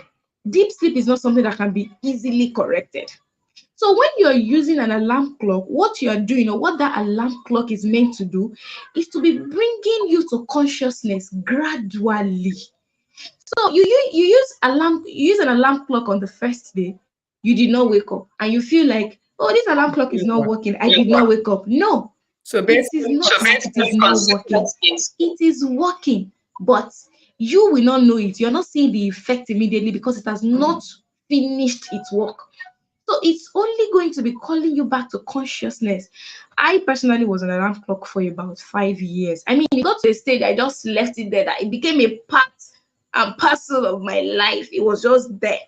Deep sleep is not something that can be easily corrected. So when you're using an alarm clock, what you're doing, or what that alarm clock is meant to do, is to be bringing you to consciousness gradually. So you use an alarm clock on the first day, you did not wake up, and you feel like, oh, this alarm clock is not working, I did not wake up. No, So it is not working. It is working, but you will not know it. You're not seeing the effect immediately because it has not finished its work. So it's only going to be calling you back to consciousness. I personally was on an alarm clock for about 5 years. I mean, it got to a stage I just left it there, that it became a part and parcel of my life. It was just there.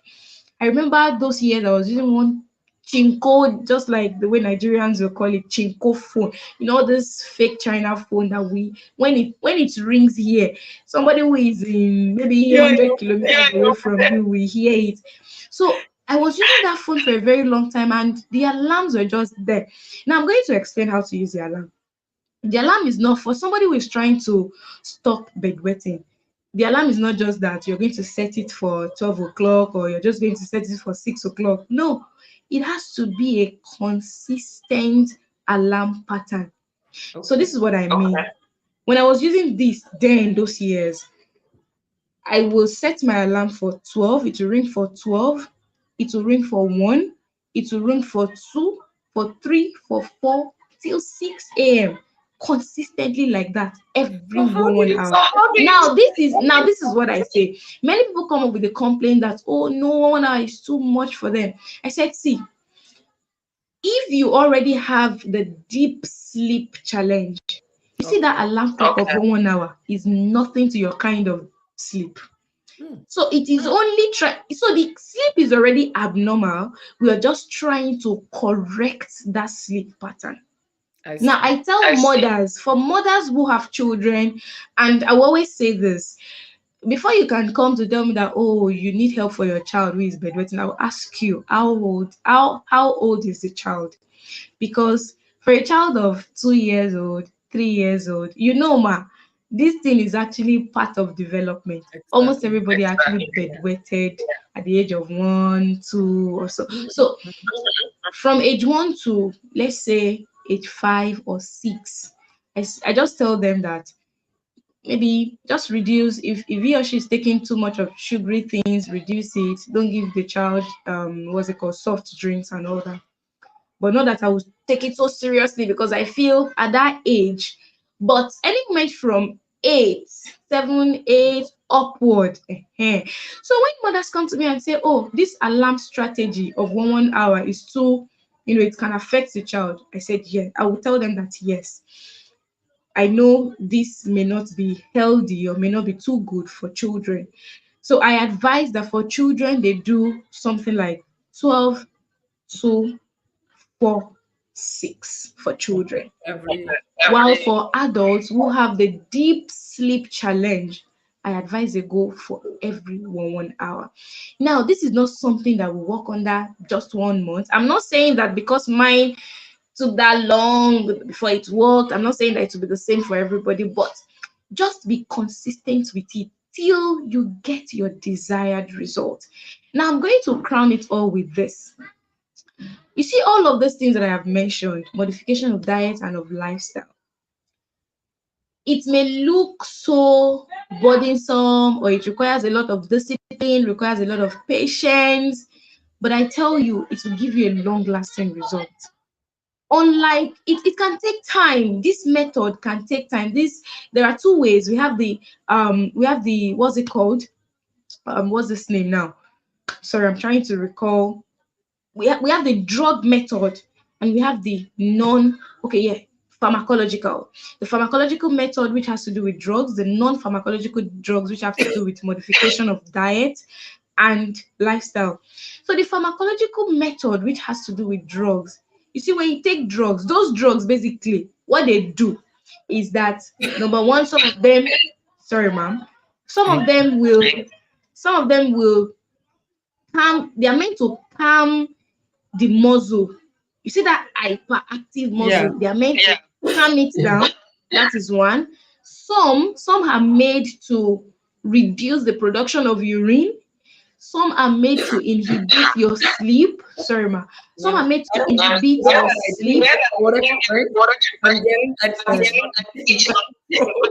I remember those years I was using one chinko, just like the way Nigerians will call it, chinko phone. This fake China phone that when it rings here, somebody who is in maybe 100 kilometers away from you will hear it. So I was using that phone for a very long time, and the alarms were just there. Now I'm going to explain how to use the alarm. The alarm is not for somebody who is trying to stop bedwetting. The alarm is not just that you're going to set it for 12 o'clock or you're just going to set it for 6 o'clock. No, it has to be a consistent alarm pattern. So this is what I mean. When I was using this then, those years, I will set my alarm for 12. It will ring for 12. It will ring for 1. It will ring for 2, for 3, for 4, till 6 a.m. consistently like that every 1 hour. Now this is what I say. Many people come up with the complaint that, oh no, 1 hour is too much for them. I said, see, if you already have the deep sleep challenge, you see that alarm clock of 1 hour is nothing to your kind of sleep. So it is only so the sleep is already abnormal. We are just trying to correct that sleep pattern. Now I tell mothers, for mothers who have children, and I will always say this, before you can come to tell me that, oh, you need help for your child who is bedwetting, I will ask you how old is the child? Because for a child of 2 years old, 3 years old, this thing is actually part of development. Almost everybody actually bedwetted at the age of 1, 2 or so. So from age 1 to, let's say, age 5 or 6, I just tell them that maybe just reduce. If he or she is taking too much of sugary things, reduce it. Don't give the child what's it called, soft drinks and all that. But not that I would take it so seriously, because I feel at that age, but any moment from 8, 7, 8 upward. So when mothers come to me and say, oh, this alarm strategy of 1 hour is too, it can affect the child, I said, yeah, I will tell them that yes, I know this may not be healthy or may not be too good for children. So I advise that for children, they do something like 12 to 4, 6 for children. While for adults who have the deep sleep challenge, I advise they go for every 1 hour. Now, this is not something that will work under just 1 month. I'm not saying that because mine took that long before it worked. I'm not saying that it will be the same for everybody, but just be consistent with it till you get your desired result. Now, I'm going to crown it all with this. You see, all of those things that I have mentioned, modification of diet and of lifestyle, it may look so burdensome, or it requires a lot of discipline, requires a lot of patience, but I tell you, it will give you a long-lasting result. Unlike it can take time. This method can take time. There are two ways. We have the what's it called? What's this name now? Sorry, I'm trying to recall. We have the drug method, and we have the pharmacological. The pharmacological method, which has to do with drugs, the non-pharmacological drugs, which have to do with modification of diet and lifestyle. So the pharmacological method, which has to do with drugs, you see, when you take drugs, those drugs basically what they do is that, number one, some of them will calm. They are meant to calm the muscle. You see that hyperactive muscle, they are meant to calm it down. That is one. Some are made to reduce the production of urine. Some are made to inhibit your sleep. Sorry, ma. Some are made to inhibit your sleep.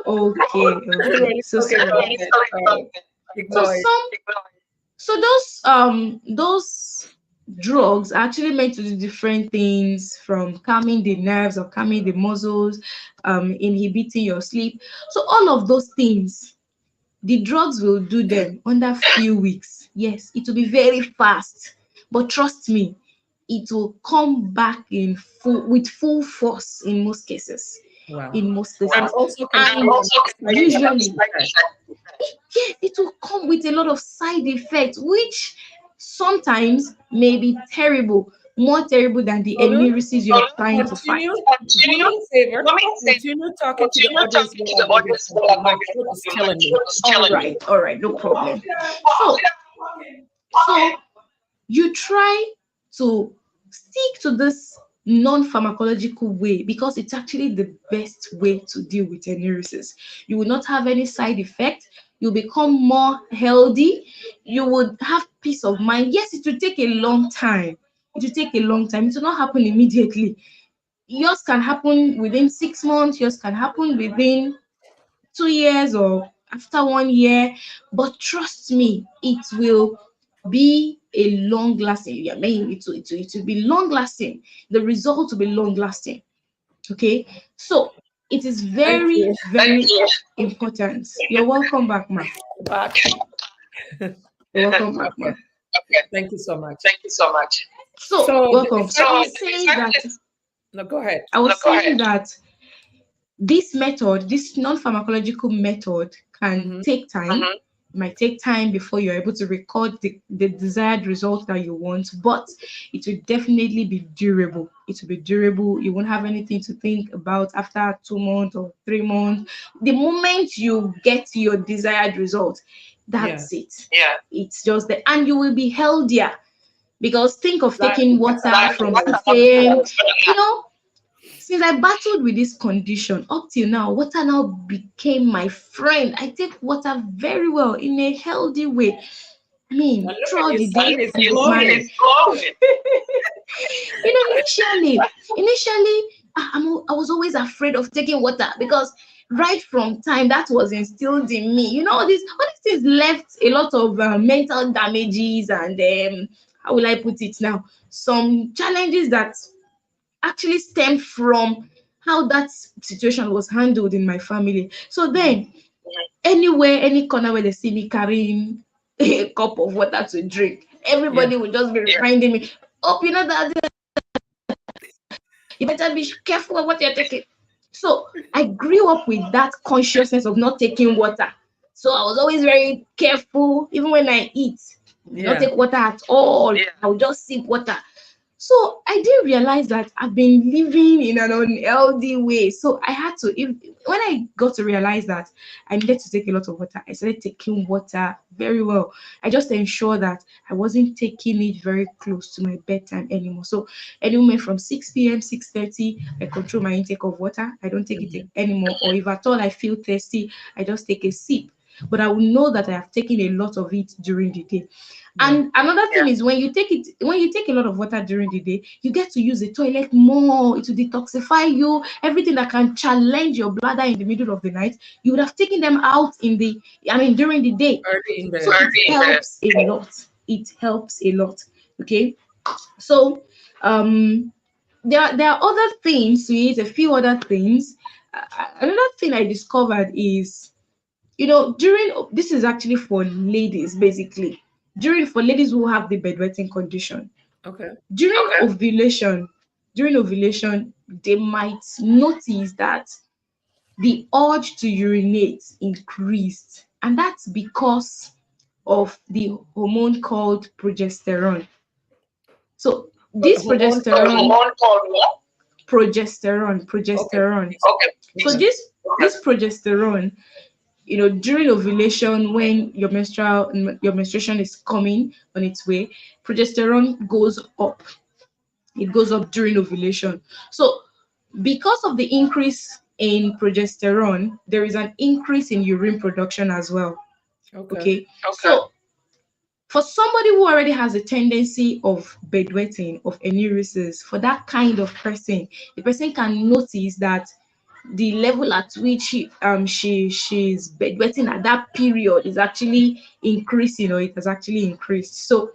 Okay. So sorry. So those drugs are actually meant to do different things, from calming the nerves or calming the muscles, inhibiting your sleep. So all of those things, the drugs will do them under few weeks. Yes, it will be very fast, but trust me, it will come back with full force in most cases. Wow. In most cases, and usually, yes, it will come with a lot of side effects, which sometimes may be terrible, more terrible than the ENURESIS you're trying to fight. Continue talking to the audience. My throat is killing me. All right, no problem. So you try to stick to this non-pharmacological way, because it's actually the best way to deal with ENURESIS. You will not have any side effect. You'll become more healthy. You would have peace of mind. Yes, it will take a long time. It will not happen immediately. Yours can happen within 6 months. Yours can happen within 2 years or after 1 year. But trust me, it will be a long lasting. I mean, it will be long lasting. The result will be long lasting. Okay, so it is very, very important. You're welcome back, ma. You're welcome back, ma. Thank you so much. So welcome. So I was saying that. No, go ahead. I was saying that this method, this non-pharmacological method, can take time. It might take time before you're able to record the desired result that you want, but it will definitely be durable. It will be durable. You won't have anything to think about after 2 months or 3 months. The moment you get your desired result, that's it. Yeah. It's just that, and you will be healthier, because think of taking water from the same, since I battled with this condition up till now, water now became my friend. I take water very well in a healthy way. I mean, throughout the day, initially, I was always afraid of taking water, because right from time that was instilled in me. You know, all these things left a lot of mental damages and how will I put it now? Some challenges that actually stemmed from how that situation was handled in my family. So then, anywhere, any corner where they see me carrying a cup of water to drink, everybody would just be reminding me, oh, you know that you better be careful of what you're taking. So I grew up with that consciousness of not taking water. So I was always very careful, even when I eat, not take water at all. I would just sip water. So I didn't realize that I've been living in an unhealthy way. So I had to, when I got to realize that I needed to take a lot of water, I started taking water very well. I just ensured that I wasn't taking it very close to my bedtime anymore. So anywhere from 6 p.m., 6:30, I control my intake of water. I don't take it anymore. Or if at all I feel thirsty, I just take a sip. But I will know that I have taken a lot of it during the day. And another thing is when you take a lot of water during the day, you get to use the toilet more. It will detoxify you. Everything that can challenge your bladder in the middle of the night, you would have taken them out during the day. So it helps a lot. It helps a lot. Okay. So there are other things to it, a few other things. Another thing I discovered is, this is actually for ladies, basically. For ladies who have the bedwetting condition. Okay. During ovulation, they might notice that the urge to urinate increased, and that's because of the hormone called progesterone. So this progesterone. So this progesterone, during ovulation, when your menstruation is coming on its way, progesterone goes up. It goes up during ovulation. So because of the increase in progesterone, there is an increase in urine production as well. Okay. So for somebody who already has a tendency of bedwetting, of enuresis, for that kind of person, the person can notice that the level at which she's bedwetting at that period is actually increasing, or it has actually increased. So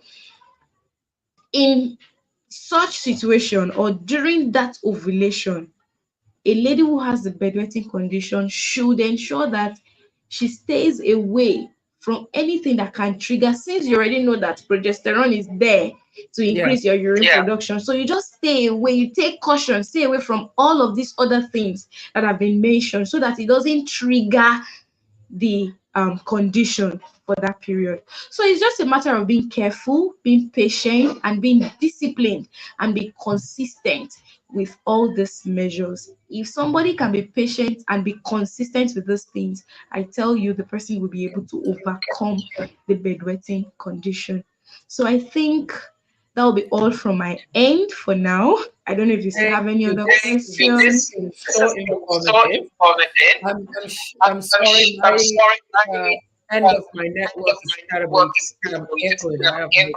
in such situation, or during that ovulation, a lady who has the bedwetting condition should ensure that she stays away from anything that can trigger, since you already know that progesterone is there to increase your urine production. So you just stay away, you take caution, stay away from all of these other things that have been mentioned, so that it doesn't trigger the condition for that period. So it's just a matter of being careful, being patient, and being disciplined, and be consistent with all these measures. If somebody can be patient and be consistent with these things, I tell you, the person will be able to overcome the bedwetting condition. So I think that will be all from my end for now. I don't know if you still have any other questions. This is so informative. I'm sorry, my end of my network is terrible. It's kind of echoing. I have no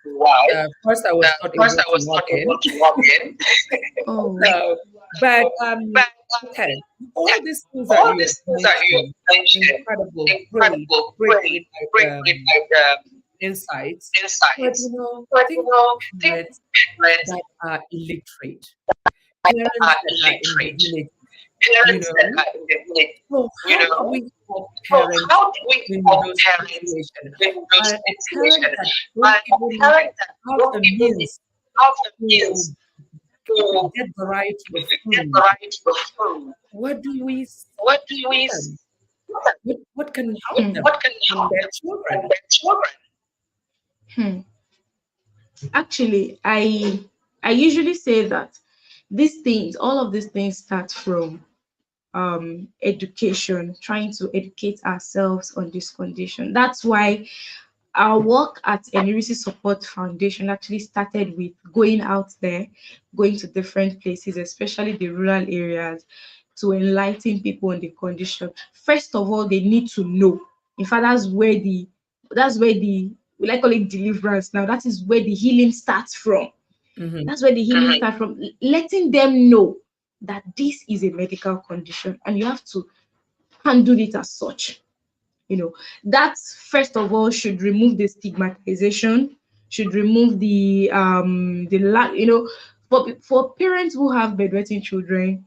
clue why. First, I was not able to log in. Oh. But okay, all these things that you mentioned, incredible, great insights. But I think parents that are illiterate, parents that are in the village, so how do we help parents in those situations? A parent that don't even have the means to get variety of food. What do we say? What can help them and their children? Actually, I usually say that all of these things start from education, trying to educate ourselves on this condition. That's why our work at ENURESIS Support Foundation actually started with going out there, going to different places, especially the rural areas, to enlighten people on the condition. First of all, they need to know. In fact, that's where the we like call it deliverance now. That is where the healing starts from. That's where the healing starts from. Letting them know that this is a medical condition and you have to handle it as such. That first of all should remove the stigmatization, should remove the lack. For parents who have bedwetting children,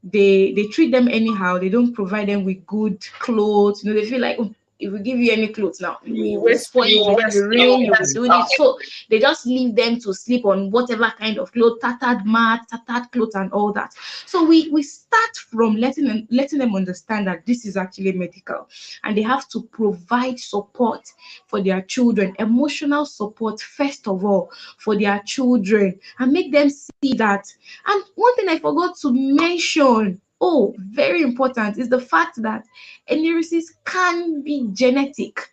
they treat them anyhow. They don't provide them with good clothes. They feel like, "Oh, if we give you any clothes now, you will spoil it, you will rain, you will do it." So they just leave them to sleep on whatever kind of clothes, tattered mat, tattered clothes, and all that. So we start from letting them understand that this is actually medical, and they have to provide support for their children, emotional support first of all for their children, and make them see that. And one thing I forgot to mention, oh, very important, is the fact that enuresis can be genetic.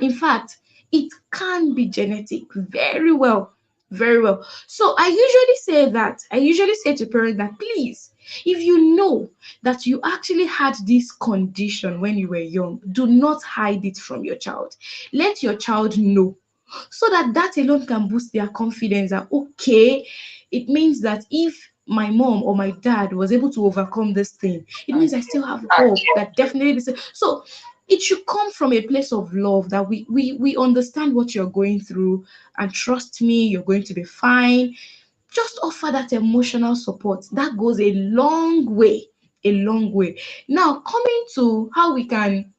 In fact, it can be genetic very well, very well. So I usually say to parents that, please, if you know that you actually had this condition when you were young, do not hide it from your child. Let your child know, so that alone can boost their confidence that, okay, it means that if my mom or my dad was able to overcome this thing, it means I still have hope that definitely this. So it should come from a place of love, that we understand what you're going through, and trust me, you're going to be fine. Just offer that emotional support. That goes a long way, a long way. Now, coming to how we can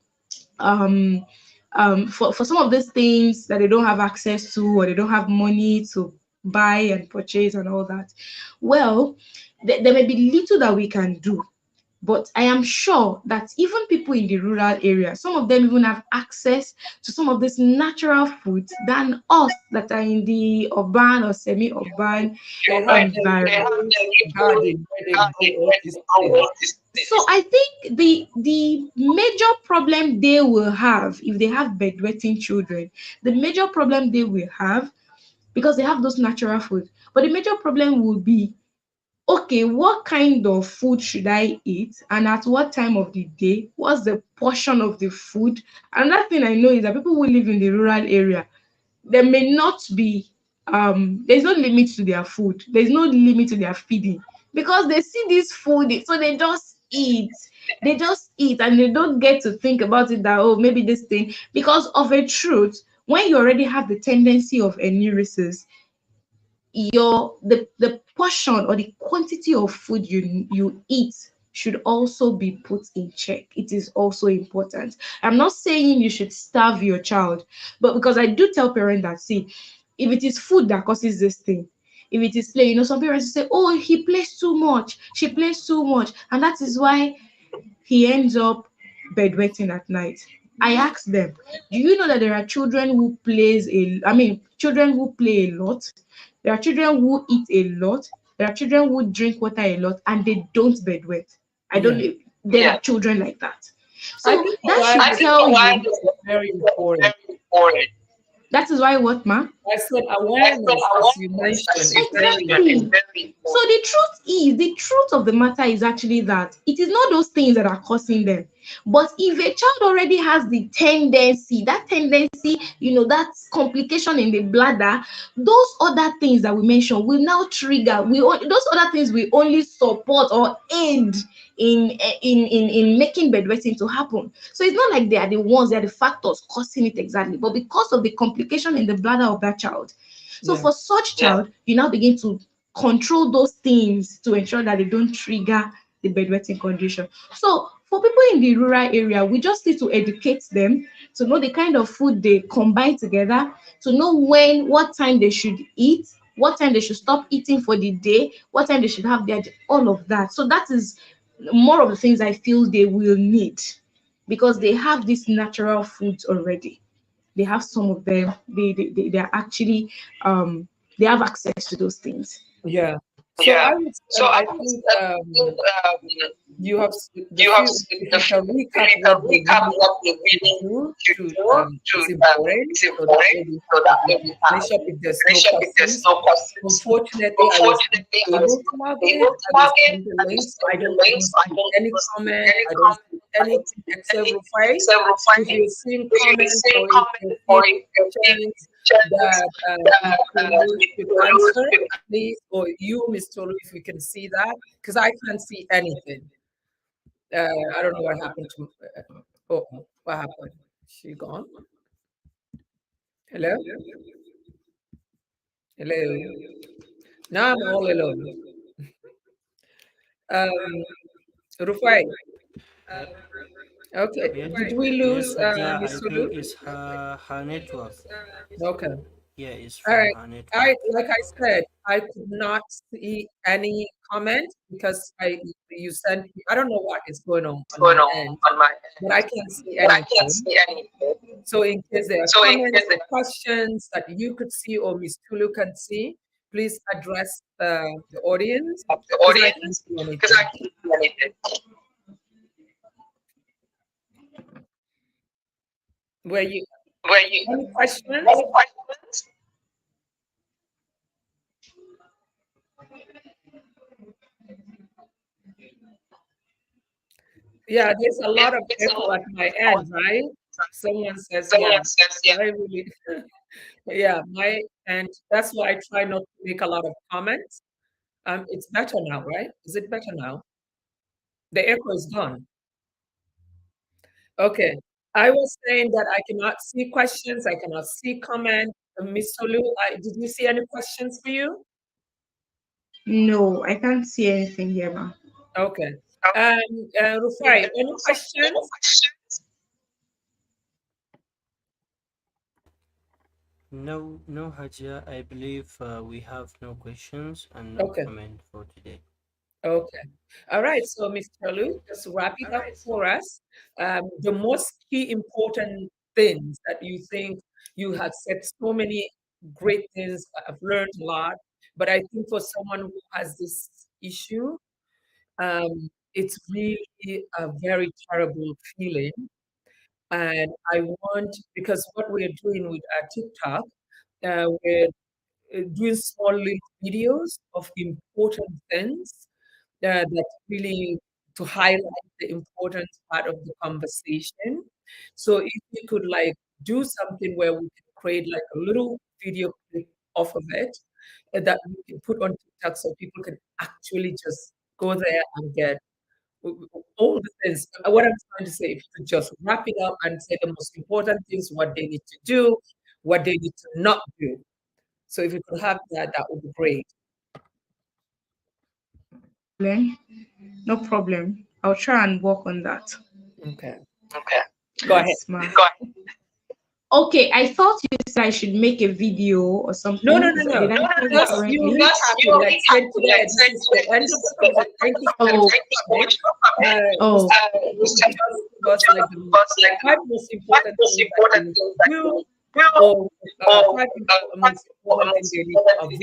for some of these things that they don't have access to, or they don't have money to buy and purchase and all that, well, there may be little that we can do. But I am sure that even people in the rural area, some of them even have access to some of this natural foods than us that are in the urban or semi-urban environment. So I think the major problem they will have if they have bedwetting children, the major problem they will have, because they have those natural foods, but the major problem will be, okay, what kind of food should I eat, and at what time of the day? What's the portion of the food? Another thing I know is that people who live in the rural area, there may not be there's no limit to their food, there's no limit to their feeding, because they see this food, so they just eat and they don't get to think about it that, oh, maybe this thing, because of a truth, when you already have the tendency of enuresis, the portion or the quantity of food you eat should also be put in check. It is also important. I'm not saying you should starve your child, but because I do tell parents that, see, if it is food that causes this thing, if it is play, some parents say, oh, he plays too much, she plays too much, and that is why he ends up bedwetting at night. I ask them, do you know that there are children who children who play a lot? There are children who eat a lot. There are children who drink water a lot and they don't bedwet. I don't know. There are children like that. So that should tell you. Very important. That is why what, ma? I said awareness, as you mentioned, is very important. So the truth of the matter is actually that it is not those things that are causing them. But if a child already has the tendency, that complication in the bladder, those other things that we mentioned will now trigger. Those other things will only support or aid in making bedwetting to happen. So it's not like they are the factors causing it exactly, but because of the complication in the bladder of that child. So for such child, you now begin to control those things to ensure that they don't trigger the bedwetting condition. So for people in the rural area, we just need to educate them to know the kind of food they combine together, to know what time they should eat, what time they should stop eating for the day, what time they should have all of that. So that is more of the things I feel they will need, because they have these natural foods already. They have some of them. They're actually they have access to those things. Yeah. So I think you have recap what we really do to it's important, so that maybe mention if there's no questions. Unfortunately, I was able to log in. I don't see any comment. I don't see anything except replies. If you're seeing comments or if you're questions, that Ms. Tolu should answer, please, or you, Ms. Tolu, if you can see that, because I can't see anything. I don't know what happened to. What happened? She gone? Hello, hello. Now I'm all alone. Rufai. Yeah, Okay. yeah, Did we yes, lose Haja. I Miss Tolu? think it's her network. Okay. Yeah, it's All from right. her network. Like I said, I could not see any comment because you sent. I don't know what is going on my end, but I can't see anything. So in case there are comments or questions that you could see or Miss Tulu can see, please address the audience because I can't see anything. Were you any questions? Yeah, there's a lot of echo at my end, right? Someone says, yeah, I really, yeah, my and that's why I try not to make a lot of comments. It's better now, right? Is it better now? The echo is gone. Okay. I was saying that I cannot see questions, I cannot see comments. Miss Tolu, did you see any questions for you? No, I can't see anything here, ma. Okay. Rufai, any questions? No, no, Haja. I believe we have no questions and no Okay. comment for today. Okay. All right. So, Mr. Tolu, just wrap it up for us. The most key important things that you think you have said so many great things. I've learned a lot, but I think for someone who has this issue, it's really a very terrible feeling. And I want, because what we're doing with our TikTok, we're doing small little videos of important things that really to highlight the important part of the conversation. So if we could like do something where we can create like a little video clip off of it that we can put on TikTok so people can actually just go there and get all the things. What I'm trying to say, if you could just wrap it up and say the most important things, what they need to do, what they need to not do. So if you could have that, that would be great. No problem. I'll try and work on that. Okay. Go ahead. Yes, ma. Okay, I thought you said I should make a video or No, something. no, no, Did no. I hear you Just you correctly? recapping, like saying today, this is the end of the conversation. Thank you so much for coming. Oh, Just give us like the five most important things that they need to do, or five most important things they need to avoid. If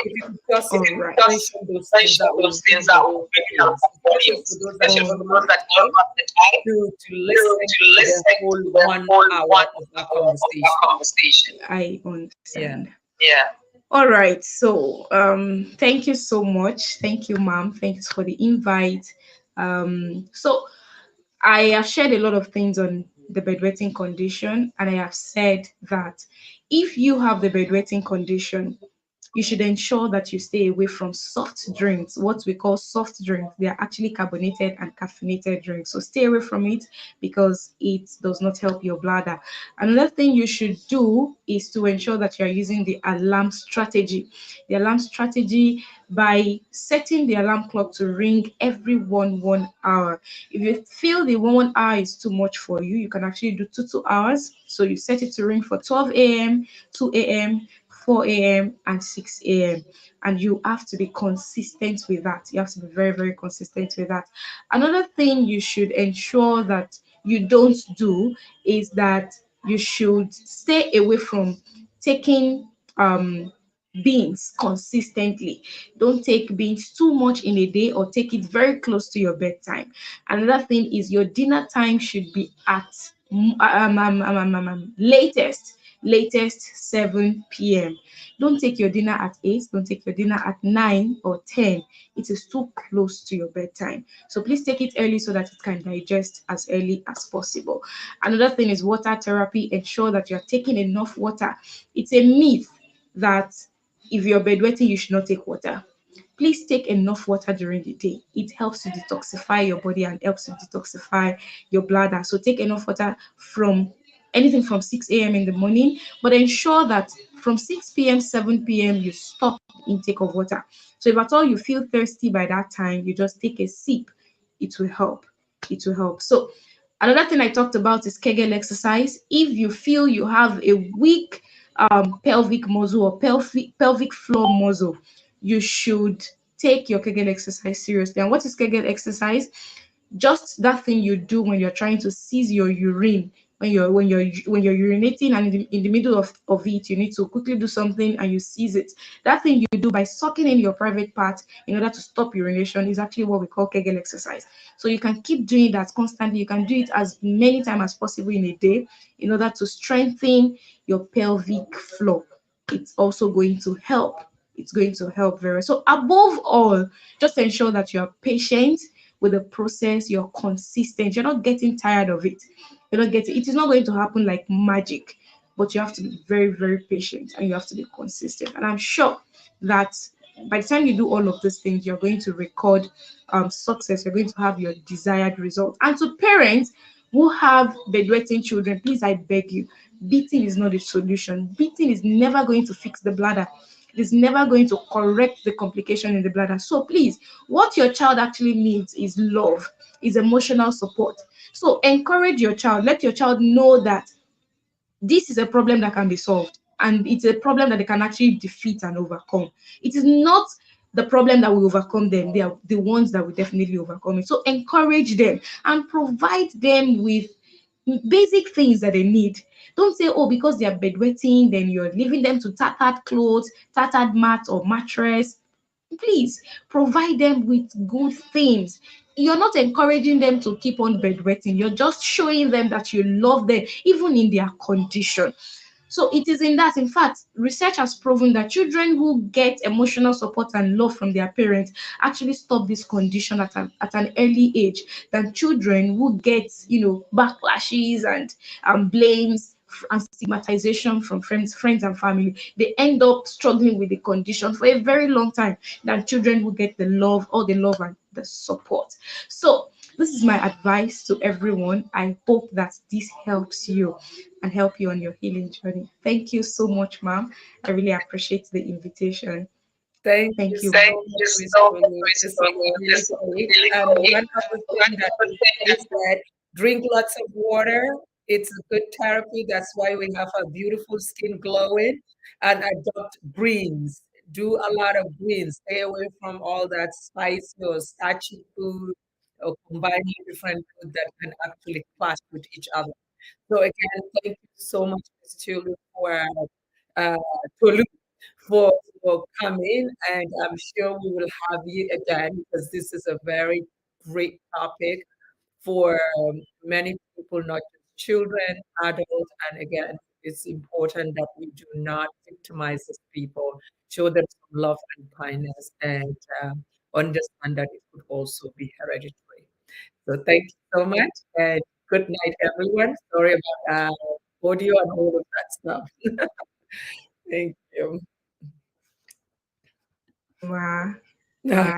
you could just all right. mention those things, that will really help the audience, especially for those that don't have the time to listen to the whole 1 hour of our conversation. I Yeah. understand. All right. So, thank you so much. Thank you, ma'am. Thanks for the invite. So I have shared a lot of things on the bedwetting condition, and I have said that if you have the bedwetting condition, you should ensure that you stay away from soft drinks, what we call soft drinks. They are actually carbonated and caffeinated drinks. So stay away from it because it does not help your bladder. Another thing you should do is to ensure that you are using the alarm strategy. The alarm strategy by setting the alarm clock to ring every 1 hour. If you feel the 1 hour is too much for you, you can actually do 2 hours. So you set it to ring for 12 a.m., 2 a.m., 4 a.m. and 6 a.m. And you have to be consistent with that. You have to be very, very consistent with that. Another thing you should ensure that you don't do is that you should stay away from taking beans consistently. Don't take beans too much in a day or take it very close to your bedtime. Another thing is your dinner time should be at latest latest 7 p.m. Don't take your dinner at 8, don't take your dinner at 9 or 10. It is too close to your bedtime. So please take it early so that it can digest as early as possible. Another thing is water therapy. Ensure that you're taking enough water. It's a myth that if you're bedwetting, you should not take water. Please take enough water during the day. It helps to detoxify your body and helps to detoxify your bladder. So take enough water from anything from 6 a.m. in the morning, but ensure that from 6 p.m., 7 p.m., you stop intake of water. So if at all you feel thirsty by that time, you just take a sip. It will help. It will help. So another thing I talked about is Kegel exercise. If you feel you have a weak pelvic muscle or pelvic floor muscle, you should take your Kegel exercise seriously. And what is Kegel exercise? Just that thing you do when you're trying to seize your urine, when you're urinating, and in the middle of it you need to quickly do something and you seize it. That thing you do by sucking in your private part in order to stop urination is actually what we call Kegel exercise. So you can keep doing that constantly. You can do it as many times as possible in a day in order to strengthen your pelvic floor. It's also going to help. It's going to help very well. So above all, just ensure that you're patient with the process, you're consistent, you're not getting tired of it. You're not getting it is not going to happen like magic, but you have to be very, very patient and you have to be consistent. And I'm sure that by the time you do all of these things, you're going to record success, you're going to have your desired result. And to parents who have bedwetting children, please, I beg you, beating is not a solution. Beating is never going to fix the bladder. It is never going to correct the complication in the bladder. So please, what your child actually needs is love, is emotional support. So encourage your child. Let your child know that this is a problem that can be solved and it's a problem that they can actually defeat and overcome. It is not the problem that will overcome them, they are the ones that will definitely overcome it. So encourage them and provide them with basic things that they need. Don't say, oh, because they are bedwetting, then you're leaving them to tattered clothes, tattered mat or mattress. Please provide them with good things. You're not encouraging them to keep on bedwetting. You're just showing them that you love them, even in their condition. So it is in that, in fact, research has proven that children who get emotional support and love from their parents actually stop this condition at an early age than children who get, backlashes and blames and stigmatization from friends and family. They end up struggling with the condition for a very long time than children who get the love, all the love and the support. So this is my advice to everyone. I hope that this helps you and help you on your healing journey. Thank you so much, ma'am. I really appreciate the invitation. Thank you Thank you. so much, Miss Tolu. This is really great. And one other thing that we say is that drink lots of water. It's a good therapy. That's why we have our beautiful skin glowing. And adopt greens. Do a lot of greens. Stay away from all that spicy or starchy food or combining different food that can actually clash with each other. So again, thank you so much, Ms. Uh, Tolu, for, for coming, and I'm sure we will have you again because this is a very great topic for many people, not just children, adults, and again, it's important that we do not victimize these people, show them some love and kindness, and understand that it could also be hereditary. So thank you so much, and good night, everyone. Sorry about audio and all of that stuff. Thank you. Wow. Bye.